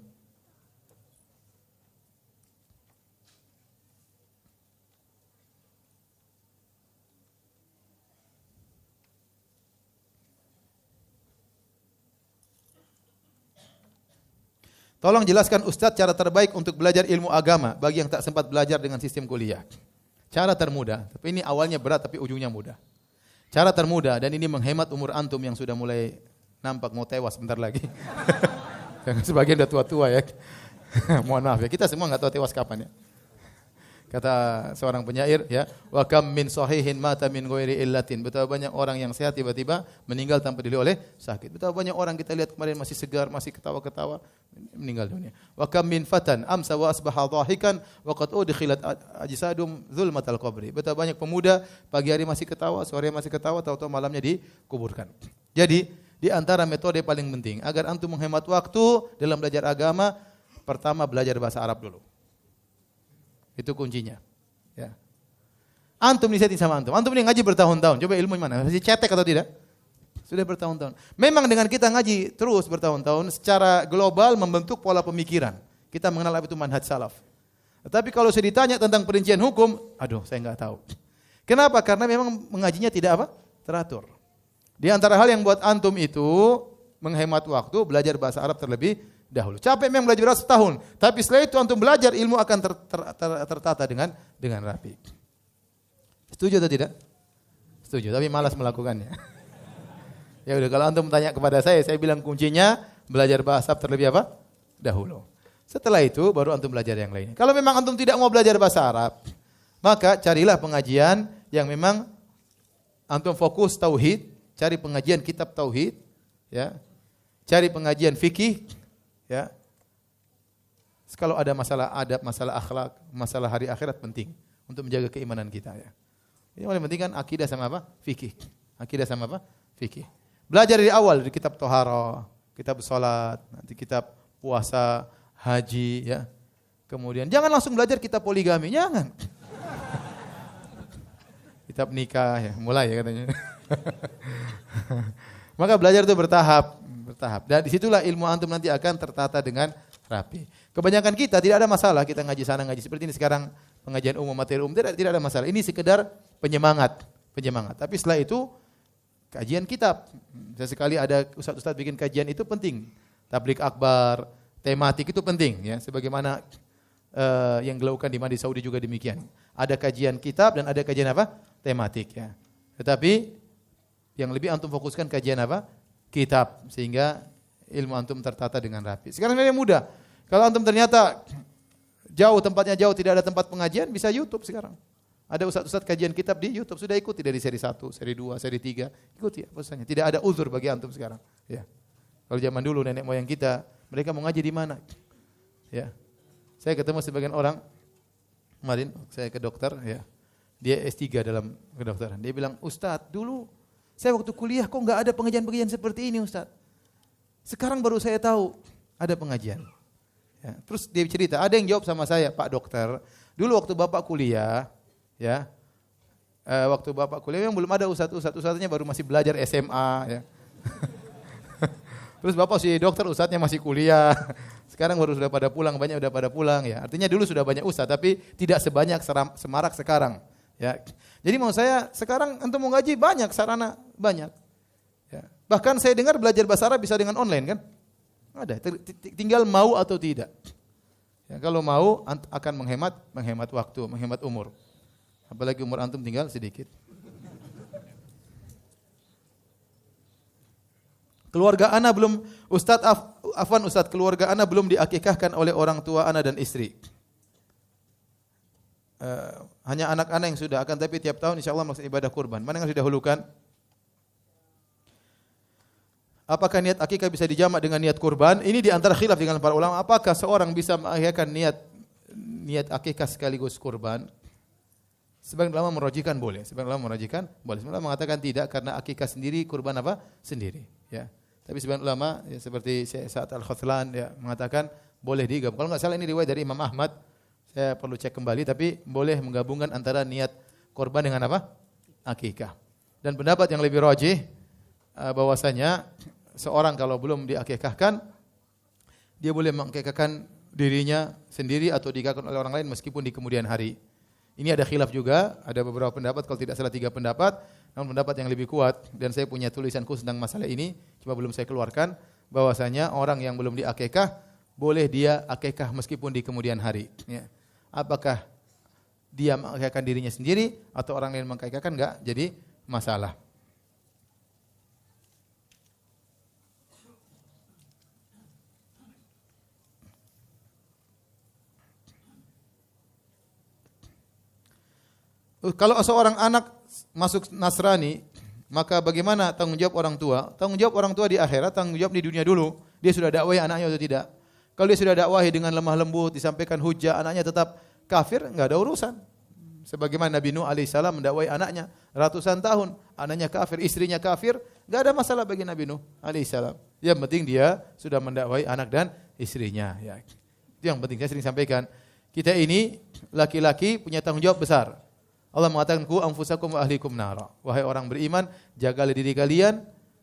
Tolong jelaskan Ustadz cara terbaik untuk belajar ilmu agama bagi yang tak sempat belajar dengan sistem kuliah. Cara termudah, tapi ini awalnya berat tapi ujungnya mudah. Cara termudah dan ini menghemat umur antum yang sudah mulai nampak mau tewas bentar lagi. Sebagian udah tua-tua ya. Mohon maaf ya, kita semua enggak tahu tewas kapan ya. Kata seorang penyair ya, wa kam min sahihin mata min ghairi illatin. Betapa banyak orang yang sehat tiba-tiba meninggal tanpa dilihat oleh sakit. Betapa banyak orang kita lihat kemarin masih segar, masih ketawa-ketawa, meninggal dunia. Wa kam min fatan amsa wa asbaha dhahikan wa qad udkhilat ajsadum zulmatal qabri. Betapa banyak pemuda pagi hari masih ketawa, sore masih ketawa, tahu-tahu malamnya dikuburkan. Jadi, di antara metode paling penting agar antum menghemat waktu dalam belajar agama, pertama belajar bahasa Arab dulu. Itu kuncinya. Ya. Antum disetting sama antum. Antum ini ngaji bertahun-tahun. Coba ilmu mana? Masih cetek atau tidak? Sudah bertahun-tahun. Memang dengan kita ngaji terus bertahun-tahun, secara global membentuk pola pemikiran. Kita mengenal apa itu manhaj salaf. Tetapi kalau saya ditanya tentang perincian hukum, aduh saya enggak tahu. Kenapa? Karena memang mengajinya tidak apa? Teratur. Di antara hal yang buat antum itu menghemat waktu, belajar bahasa Arab terlebih dahulu. Capek memang belajar bahasa setahun, tapi setelah itu antum belajar, ilmu akan tertata dengan rapi. Setuju atau tidak? Setuju, tapi malas melakukannya. Ya udah, kalau antum tanya kepada saya bilang kuncinya belajar bahasa Arab terlebih apa? Dahulu. Setelah itu baru antum belajar yang lain. Kalau memang antum tidak mau belajar bahasa Arab, maka carilah pengajian yang memang antum fokus tauhid, cari pengajian kitab tauhid, ya. Cari pengajian fikih, ya. Kalau ada masalah adab, masalah akhlak, masalah hari akhirat penting untuk menjaga keimanan kita, ya. Yang paling penting kan akidah sama apa? Fikih. Akidah sama apa? Fikih. Belajar dari awal dari kitab Thaharah, kitab salat, nanti kitab puasa, haji, ya. Kemudian jangan langsung belajar kitab poligami, jangan. Kitab nikah, ya, mulai ya katanya. Maka belajar itu bertahap. Dan disitulah ilmu antum nanti akan tertata dengan rapi. Kebanyakan kita tidak ada masalah, kita ngaji sana ngaji seperti ini sekarang pengajian umum, materi umum tidak ada masalah. Ini sekedar penyemangat. Tapi setelah itu kajian kitab. Sesekali ada ustaz-ustaz bikin kajian itu penting. Tabligh akbar, tematik itu penting ya. Sebagaimana yang dilakukan di Saudi juga demikian. Ada kajian kitab dan ada kajian apa? Tematik ya. Tetapi yang lebih antum fokuskan kajian apa? Kitab, sehingga ilmu antum tertata dengan rapi. Sekarang ini mudah. Kalau antum ternyata tempatnya jauh, tidak ada tempat pengajian, bisa YouTube sekarang. Ada ustaz-ustaz kajian kitab di YouTube, sudah ikuti dari seri 1, seri 2, seri 3, ikuti bahwasanya. Tidak ada uzur bagi antum sekarang. Ya. Kalau zaman dulu nenek moyang kita, mereka mau ngaji di mana? Ya. Saya ketemu sebagian orang kemarin, saya ke dokter, ya. Dia S3 dalam kedokteran. Dia bilang, "Ustaz, dulu saya waktu kuliah kok enggak ada pengajian-pengajian seperti ini, Ustaz. Sekarang baru saya tahu ada pengajian." Ya, terus dia cerita, ada yang jawab sama saya, "Pak dokter, dulu waktu Bapak kuliah, ya, waktu Bapak kuliah yang belum ada ustadznya baru masih belajar SMA, ya." Terus Bapak si dokter, ustadznya masih kuliah. Sekarang baru sudah pada pulang, banyak sudah pada pulang, ya. Artinya dulu sudah banyak ustadz, tapi tidak sebanyak semarak sekarang, ya. Jadi mau saya sekarang antum mau ngaji banyak sarana, banyak. Ya. Bahkan saya dengar belajar bahasa Arab bisa dengan online kan? Ada, tinggal mau atau tidak. Ya, kalau mau akan menghemat waktu, menghemat umur. Apalagi umur antum tinggal sedikit. Keluarga ana belum, Ustadz, keluarga ana belum diakikahkan oleh orang tua ana dan istri. Hanya anak-anak yang sudah, akan tapi tiap tahun insyaallah melaksanakan ibadah kurban. Mana yang didahulukan? Apakah niat akikah bisa dijamak dengan niat kurban? Ini di antara khilaf dengan para ulama. Apakah seorang bisa mengakhirkan niat akikah sekaligus kurban? Sebagian ulama merujukkan boleh. Sebagian ulama mengatakan tidak karena akikah sendiri, kurban apa? Sendiri. Ya. Tapi sebagian ulama ya, seperti Syekh Sa'ad Al-Khathlan ya, mengatakan boleh digabung. Kalau enggak salah ini riwayat dari Imam Ahmad. Saya perlu cek kembali, tapi boleh menggabungkan antara niat korban dengan apa? Akikah. Dan pendapat yang lebih rajih bahwasanya seorang kalau belum diakikahkan, dia boleh mengakikahkan dirinya sendiri atau diakikahkan oleh orang lain meskipun di kemudian hari. Ini ada khilaf juga, ada beberapa pendapat, kalau tidak salah 3 pendapat, namun pendapat yang lebih kuat, dan saya punya tulisan khusus tentang masalah ini, cuma belum saya keluarkan, bahwasanya orang yang belum diakikah, boleh dia akikah meskipun di kemudian hari. Ya. Apakah dia mengakikahkan dirinya sendiri, atau orang lain mengakikahkan, enggak jadi masalah. Kalau seorang anak masuk Nasrani, maka bagaimana tanggung jawab orang tua? Tanggung jawab orang tua di akhirat, tanggung jawab di dunia dulu. Dia sudah dakwahi anaknya atau tidak? Kalau dia sudah dakwahi dengan lemah lembut, disampaikan hujah, anaknya tetap kafir, enggak ada urusan. Sebagaimana Nabi Nuh alaihissalam mendakwahi anaknya ratusan tahun, anaknya kafir, istrinya kafir, enggak ada masalah bagi Nabi Nuh alaihissalam. Yang penting dia sudah mendakwahi anak dan istrinya. Ya. Itu yang penting. Saya sering sampaikan, kita ini laki-laki punya tanggung jawab besar. Allah mengatakan, "Qu anfusakum wa ahlikum nara." Wahai orang beriman, jagalah diri kalian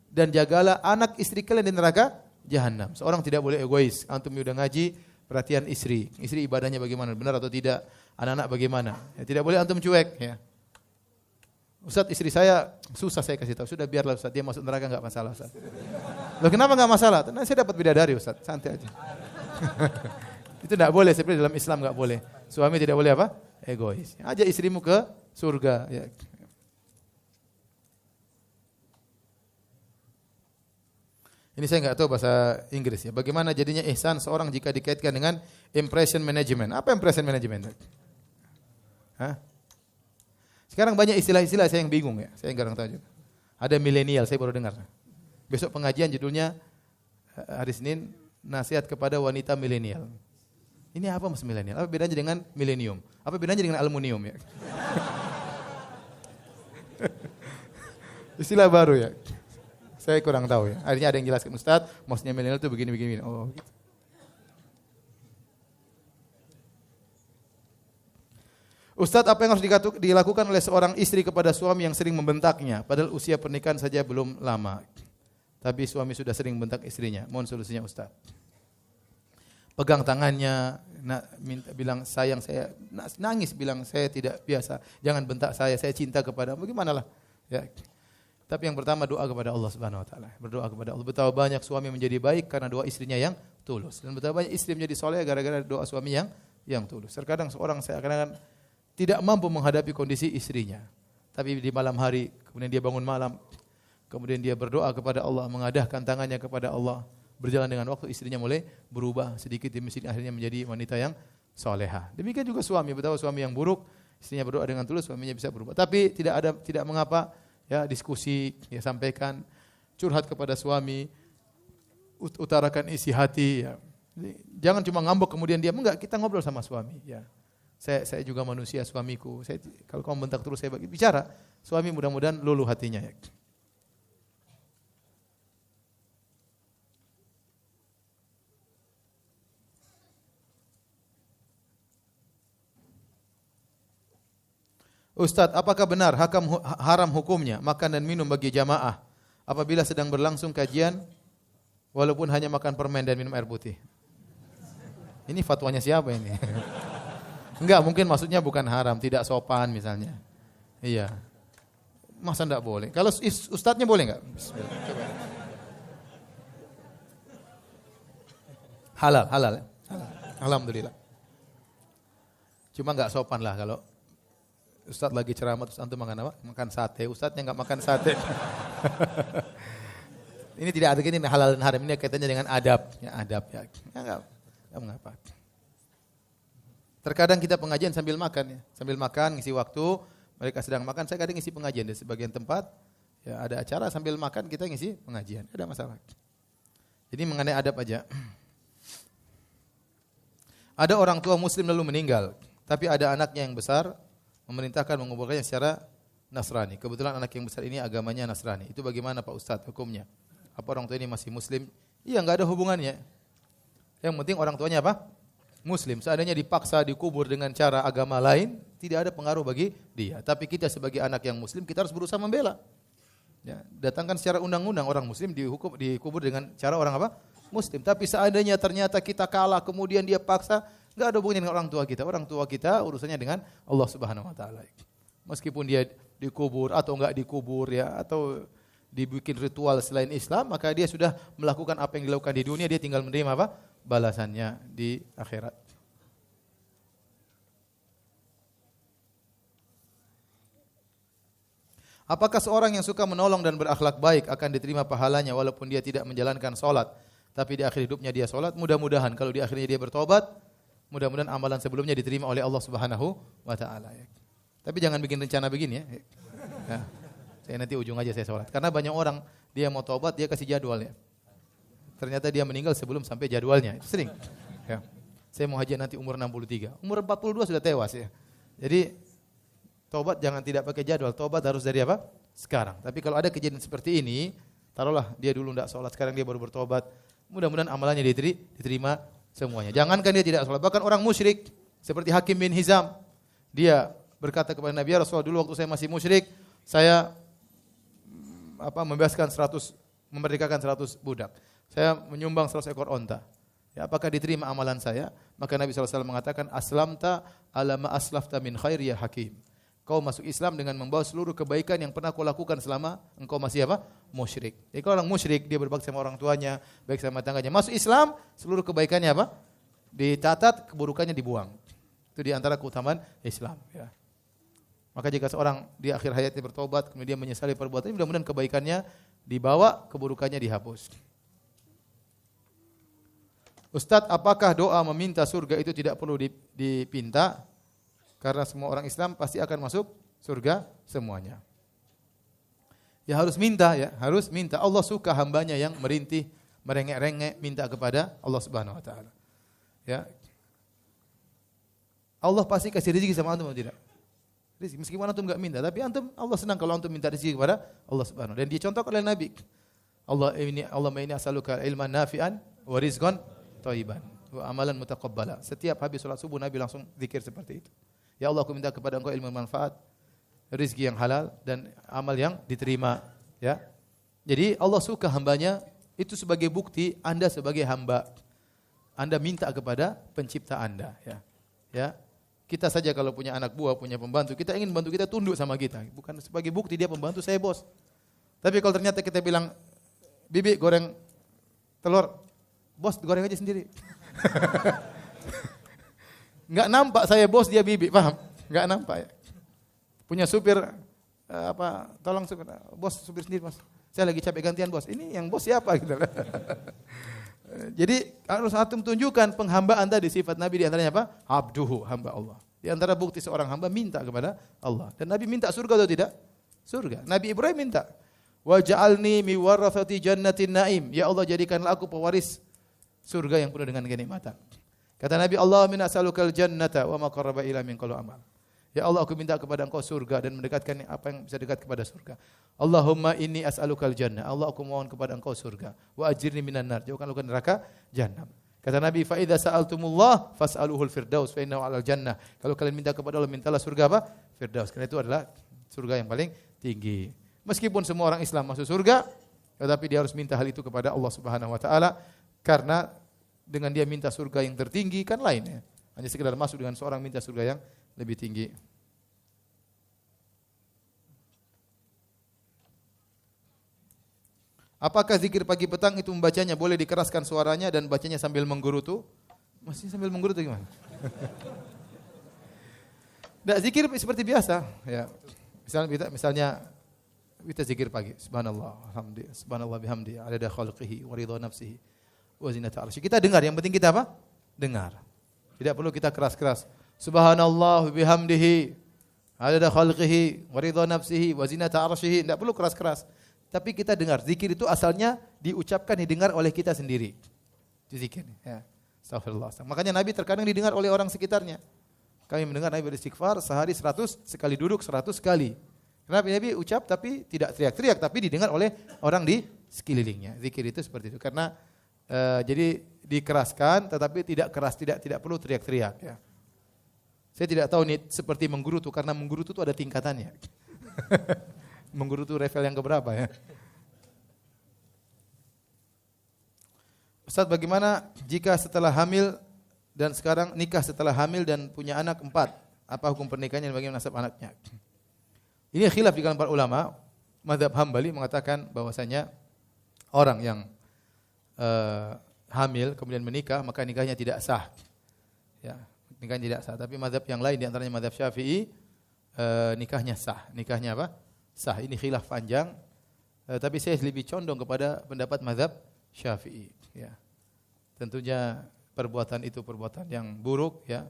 dan jagalah anak istri kalian di neraka jahanam. Seorang tidak boleh egois. Antum sudah ngaji, perhatian istri. Istri ibadahnya bagaimana? Benar atau tidak? Anak-anak bagaimana? Ya, tidak boleh antum cuek, ya. Ustaz, istri saya susah, saya kasih tahu. Sudah biarlah Ustaz, dia masuk neraka enggak masalah, Ustaz. Loh, kenapa enggak masalah? Karena saya dapat bidadari, Ustaz. Santai aja. Itu tidak boleh, seperti dalam Islam enggak boleh. Suami tidak boleh apa? Egois. Ajak istrimu ke surga. Ya. Ini saya nggak tahu bahasa Inggris ya. Bagaimana jadinya ihsan seorang jika dikaitkan dengan impression management? Apa impression management? Hah? Sekarang banyak istilah-istilah saya yang bingung ya. Saya nggak tahu juga. Ada milenial, saya baru dengar. Besok pengajian judulnya hari Senin, nasihat kepada wanita milenial. Ini apa mas milenial? Apa bedanya dengan milenium? Apa bedanya dengan aluminium ya? Istilah baru ya. Saya kurang tahu ya. Akhirnya ada yang jelaskan, Ustaz, maksudnya milenial itu begini. Oh, gitu. Ustaz, apa yang harus dilakukan oleh seorang istri kepada suami yang sering membentaknya, padahal usia pernikahan saja belum lama? tapi suami sudah sering bentak istrinya. Mohon solusinya Ustaz. Pegang tangannya, bilang sayang saya, nangis bilang saya tidak biasa, jangan bentak saya cinta kepadamu. Bagaimanalah? Ya. Tapi yang pertama doa kepada Allah Subhanahu wa taala. Berdoa kepada Allah. Betapa banyak suami menjadi baik karena doa istrinya yang tulus. Dan betapa banyak istri menjadi soleh gara-gara doa suami yang tulus. Terkadang seorang seakan-akan tidak mampu menghadapi kondisi istrinya. Tapi di malam hari, kemudian dia bangun malam, kemudian dia berdoa kepada Allah, mengadahkan tangannya kepada Allah. Berjalan dengan waktu istrinya mulai berubah sedikit demi sedikit, akhirnya menjadi wanita yang soleha. Demikian juga suami, betapa suami yang buruk, istrinya berdoa dengan tulus, suaminya bisa berubah. Tapi tidak mengapa, ya diskusi, ya sampaikan, curhat kepada suami, utarakan isi hati. Ya. Jangan cuma ngambek kemudian diam, enggak, kita ngobrol sama suami. Ya. Saya juga manusia, suamiku. Kalau kamu bentak terus saya bicara, suami mudah-mudahan luluh hatinya. Ya. Ustadz, apakah benar haram hukumnya makan dan minum bagi jamaah apabila sedang berlangsung kajian walaupun hanya makan permen dan minum air putih? Ini fatwanya siapa ini? Enggak, mungkin maksudnya bukan haram, tidak sopan misalnya. Iya. Masa enggak boleh? Kalau ustadznya boleh enggak? Halal. Alhamdulillah. Cuma enggak sopan lah kalau Ustaz lagi ceramah terus antum makan apa? Makan sate. Ustaznya enggak makan sate. Ini tidak ada ini halal dan haram. Ini kaitannya dengan adab. Ya, adab ya. Enggak mengapa. Terkadang kita pengajian sambil makan ya. Sambil makan ngisi waktu, mereka sedang makan, saya kadang ngisi pengajian di sebagian tempat. Ya, ada acara sambil makan kita ngisi pengajian. Ada masalah. Jadi mengenai adab aja. Ada orang tua muslim lalu meninggal, tapi ada anaknya yang besar memerintahkan menguburkannya secara Nasrani. Kebetulan anak yang besar ini agamanya Nasrani. Itu bagaimana Pak Ustadz hukumnya? Apa orang tua ini masih muslim? Iya, enggak ada hubungannya. Yang penting orang tuanya apa? Muslim. Seandainya dipaksa dikubur dengan cara agama lain, tidak ada pengaruh bagi dia. Tapi kita sebagai anak yang muslim, kita harus berusaha membela. Ya, datangkan secara undang-undang orang muslim dikubur dengan cara orang apa? Muslim. Tapi seandainya ternyata kita kalah, kemudian dia paksa, enggak ada hubungannya dengan orang tua kita. Orang tua kita urusannya dengan Allah Subhanahu wa taala. Meskipun dia dikubur atau enggak dikubur ya, atau dibikin ritual selain Islam, maka dia sudah melakukan apa yang dilakukan di dunia, dia tinggal menerima apa? Balasannya di akhirat. Apakah seorang yang suka menolong dan berakhlak baik akan diterima pahalanya walaupun dia tidak menjalankan salat, tapi di akhir hidupnya dia salat? Mudah-mudahan kalau di akhirnya dia bertobat, mudah-mudahan amalan sebelumnya diterima oleh Allah Subhanahu wa taala ya. Tapi jangan bikin rencana begini ya. Ya. Saya nanti ujung aja saya sholat. Karena banyak orang dia mau tobat dia kasih jadwal ya. Ternyata dia meninggal sebelum sampai jadwalnya. Itu sering. Ya. Saya mau haji nanti umur 63. Umur 42 sudah tewas ya. Jadi tobat jangan tidak pakai jadwal. Tobat harus dari apa? Sekarang. Tapi kalau ada kejadian seperti ini, taruhlah dia dulu tidak sholat, sekarang dia baru bertobat. Mudah-mudahan amalannya diterima semuanya. Jangankan dia tidak sholat, bahkan orang musyrik seperti Hakim bin Hizam, dia berkata kepada Nabi, ya Rasulullah, dulu waktu saya masih musyrik, saya memerdekakan 100 budak. Saya menyumbang 100 ekor onta. Ya, apakah diterima amalan saya? Maka Nabi SAW mengatakan, aslamta ala ma aslafta min khair ya Hakim. Kau masuk Islam dengan membawa seluruh kebaikan yang pernah kau lakukan selama engkau masih apa? Musyrik. Jadi kalau orang musyrik, dia berbakti sama orang tuanya, baik sama tangganya. Masuk Islam, seluruh kebaikannya apa? Ditatat, keburukannya dibuang. Itu di antara keutamaan Islam. Ya. Maka jika seorang di akhir hayatnya bertobat, kemudian menyesali perbuatannya, mudah-mudahan kebaikannya dibawa, keburukannya dihapus. Ustadz, apakah doa meminta surga itu tidak perlu dipinta? Karena semua orang Islam pasti akan masuk surga semuanya. Ya harus minta ya, harus minta. Allah suka hambanya yang merintih, merengek-rengek, minta kepada Allah Subhanahu wa taala. Ya. Allah pasti kasih rezeki sama antum atau tidak? Rezeki meskipun antum enggak minta, tapi antum Allah senang kalau antum minta rezeki kepada Allah Subhanahu wa taala. Dan dicontohkan oleh Nabi. Allahumma inni as'aluka ilman nafi'an wa rizqan thayyiban wa amalan mutaqabbala. Setiap habis salat subuh Nabi langsung zikir seperti itu. Ya Allah, aku minta kepada Engkau ilmu manfaat, rezeki yang halal dan amal yang diterima, ya. Jadi Allah suka hambanya, itu sebagai bukti Anda sebagai hamba. Anda minta kepada pencipta Anda. Ya. Ya. Kita saja kalau punya anak buah, punya pembantu, kita ingin bantu kita tunduk sama kita. Bukan sebagai bukti dia pembantu, saya bos. Tapi kalau ternyata kita bilang, Bibi goreng telur, bos goreng aja sendiri. Enggak nampak saya bos, dia Bibi, paham? Enggak nampak ya. Punya supir, tolong supir, bos supir sendiri mas. Saya lagi capek gantian bos. Ini yang bos siapa gitu. Jadi harus antum tunjukkan penghambaan tadi sifat Nabi di antaranya apa? Abduhu, hamba Allah. Di antara bukti seorang hamba minta kepada Allah. Dan Nabi minta surga atau tidak? Surga. Nabi Ibrahim minta, wa ja'alni mi warathati jannatin naim. Ya Allah, jadikanlah aku pewaris surga yang penuh dengan kenikmatan. Kata Nabi, Allahumma as'alukal jannata wa ma qarraba ila min qalu amal. Ya Allah, aku minta kepada Engkau surga dan mendekatkan apa yang bisa dekat kepada surga. Allahumma inni as'alukal jannah. Allah, aku mohon kepada Engkau surga. Wa ajirni minan nar. Jauhkanlah dari neraka jahanam. Kata Nabi, fa idza sa'altumullah fas'aluhul firdaus fa innahu 'alal jannah. Kalau kalian minta kepada Allah, mintalah surga apa? Firdaus. Karena itu adalah surga yang paling tinggi. Meskipun semua orang Islam masuk surga, tetapi dia harus minta hal itu kepada Allah Subhanahu wa taala, karena dengan dia minta surga yang tertinggi kan lain ya. Hanya sekedar masuk dengan seorang minta surga yang lebih tinggi. Apakah zikir pagi petang itu membacanya boleh dikeraskan suaranya dan bacanya sambil menggerutu? Masih sambil menggerutu gimana? Nah, zikir seperti biasa ya. Misalnya kita zikir pagi, subhanallah, alhamdulillah, subhanallah bihamdi, adada khalqihi wa ridha nafsihi wa zinata arsy. Kita dengar, yang penting kita apa? Dengar. Tidak perlu kita keras-keras. Subhanallah bihamdihi, adada khalqihi wa ridha nafsihi wa zinata arsyihi. Tidak perlu keras-keras. Tapi kita dengar. Zikir itu asalnya diucapkan, didengar oleh kita sendiri. Itu zikir. Ya. Astagfirullah. Makanya Nabi terkadang didengar oleh orang sekitarnya. Kami mendengar Nabi beristighfar sehari 100, sekali duduk 100 kali. Kenapa Nabi ucap tapi tidak teriak-teriak, tapi didengar oleh orang di sekelilingnya. Zikir itu seperti itu. Karena jadi dikeraskan tetapi tidak keras, tidak perlu teriak-teriak ya. Saya tidak tahu nih seperti menggerutu, karena menggerutu itu ada tingkatannya. Menggerutu level yang keberapa ya? Ustaz, bagaimana jika setelah hamil dan sekarang nikah setelah hamil dan punya anak 4? Apa hukum pernikahannya dan bagaimana nasab anaknya? Ini khilaf di kalangan para ulama. Mazhab Hambali mengatakan bahwasanya orang yang hamil kemudian menikah maka nikahnya tidak sah. Ya, nikahnya tidak sah. Tapi mazhab yang lain di antaranya mazhab Syafi'i nikahnya sah. Nikahnya apa? Sah. Ini khilaf panjang. Tapi saya lebih condong kepada pendapat mazhab Syafi'i. Ya. Tentunya perbuatan itu perbuatan yang buruk, ya.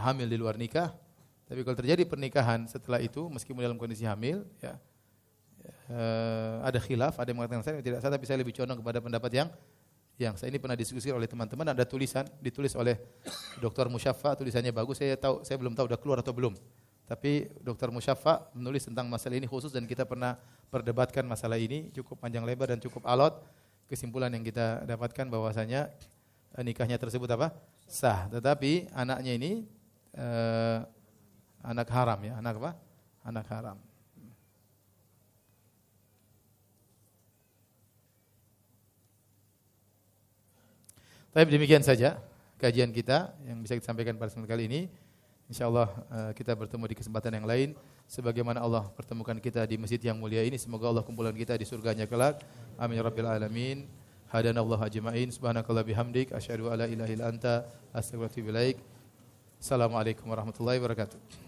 Hamil di luar nikah. Tapi kalau terjadi pernikahan setelah itu, meskipun dalam kondisi hamil, ya, ada khilaf, ada yang mengatakan saya tidak sah, tapi saya lebih condong kepada pendapat yang saya ini pernah diskusi oleh teman-teman. Ada tulisan ditulis oleh Dr. Musyaffa, tulisannya bagus. Saya belum tahu sudah keluar atau belum. Tapi Dr. Musyaffa menulis tentang masalah ini khusus dan kita pernah perdebatkan masalah ini cukup panjang lebar dan cukup alot. Kesimpulan yang kita dapatkan bahwasanya nikahnya tersebut apa? Sah. Tetapi anaknya ini anak haram ya, anak apa? Anak haram. Tapi demikian saja kajian kita yang bisa kita sampaikan pada kesempatan kali ini. InsyaAllah kita bertemu di kesempatan yang lain. Sebagaimana Allah pertemukan kita di masjid yang mulia ini, semoga Allah kumpulkan kita di surganya kelak. Amin ya rabbil alamin. Hadanallahu ajma'in. Subhanakallah bihamdik. Asyhadu alla ilaha illa anta astaghfiruka wa atubu ilaik. Assalamualaikum warahmatullahi wabarakatuh.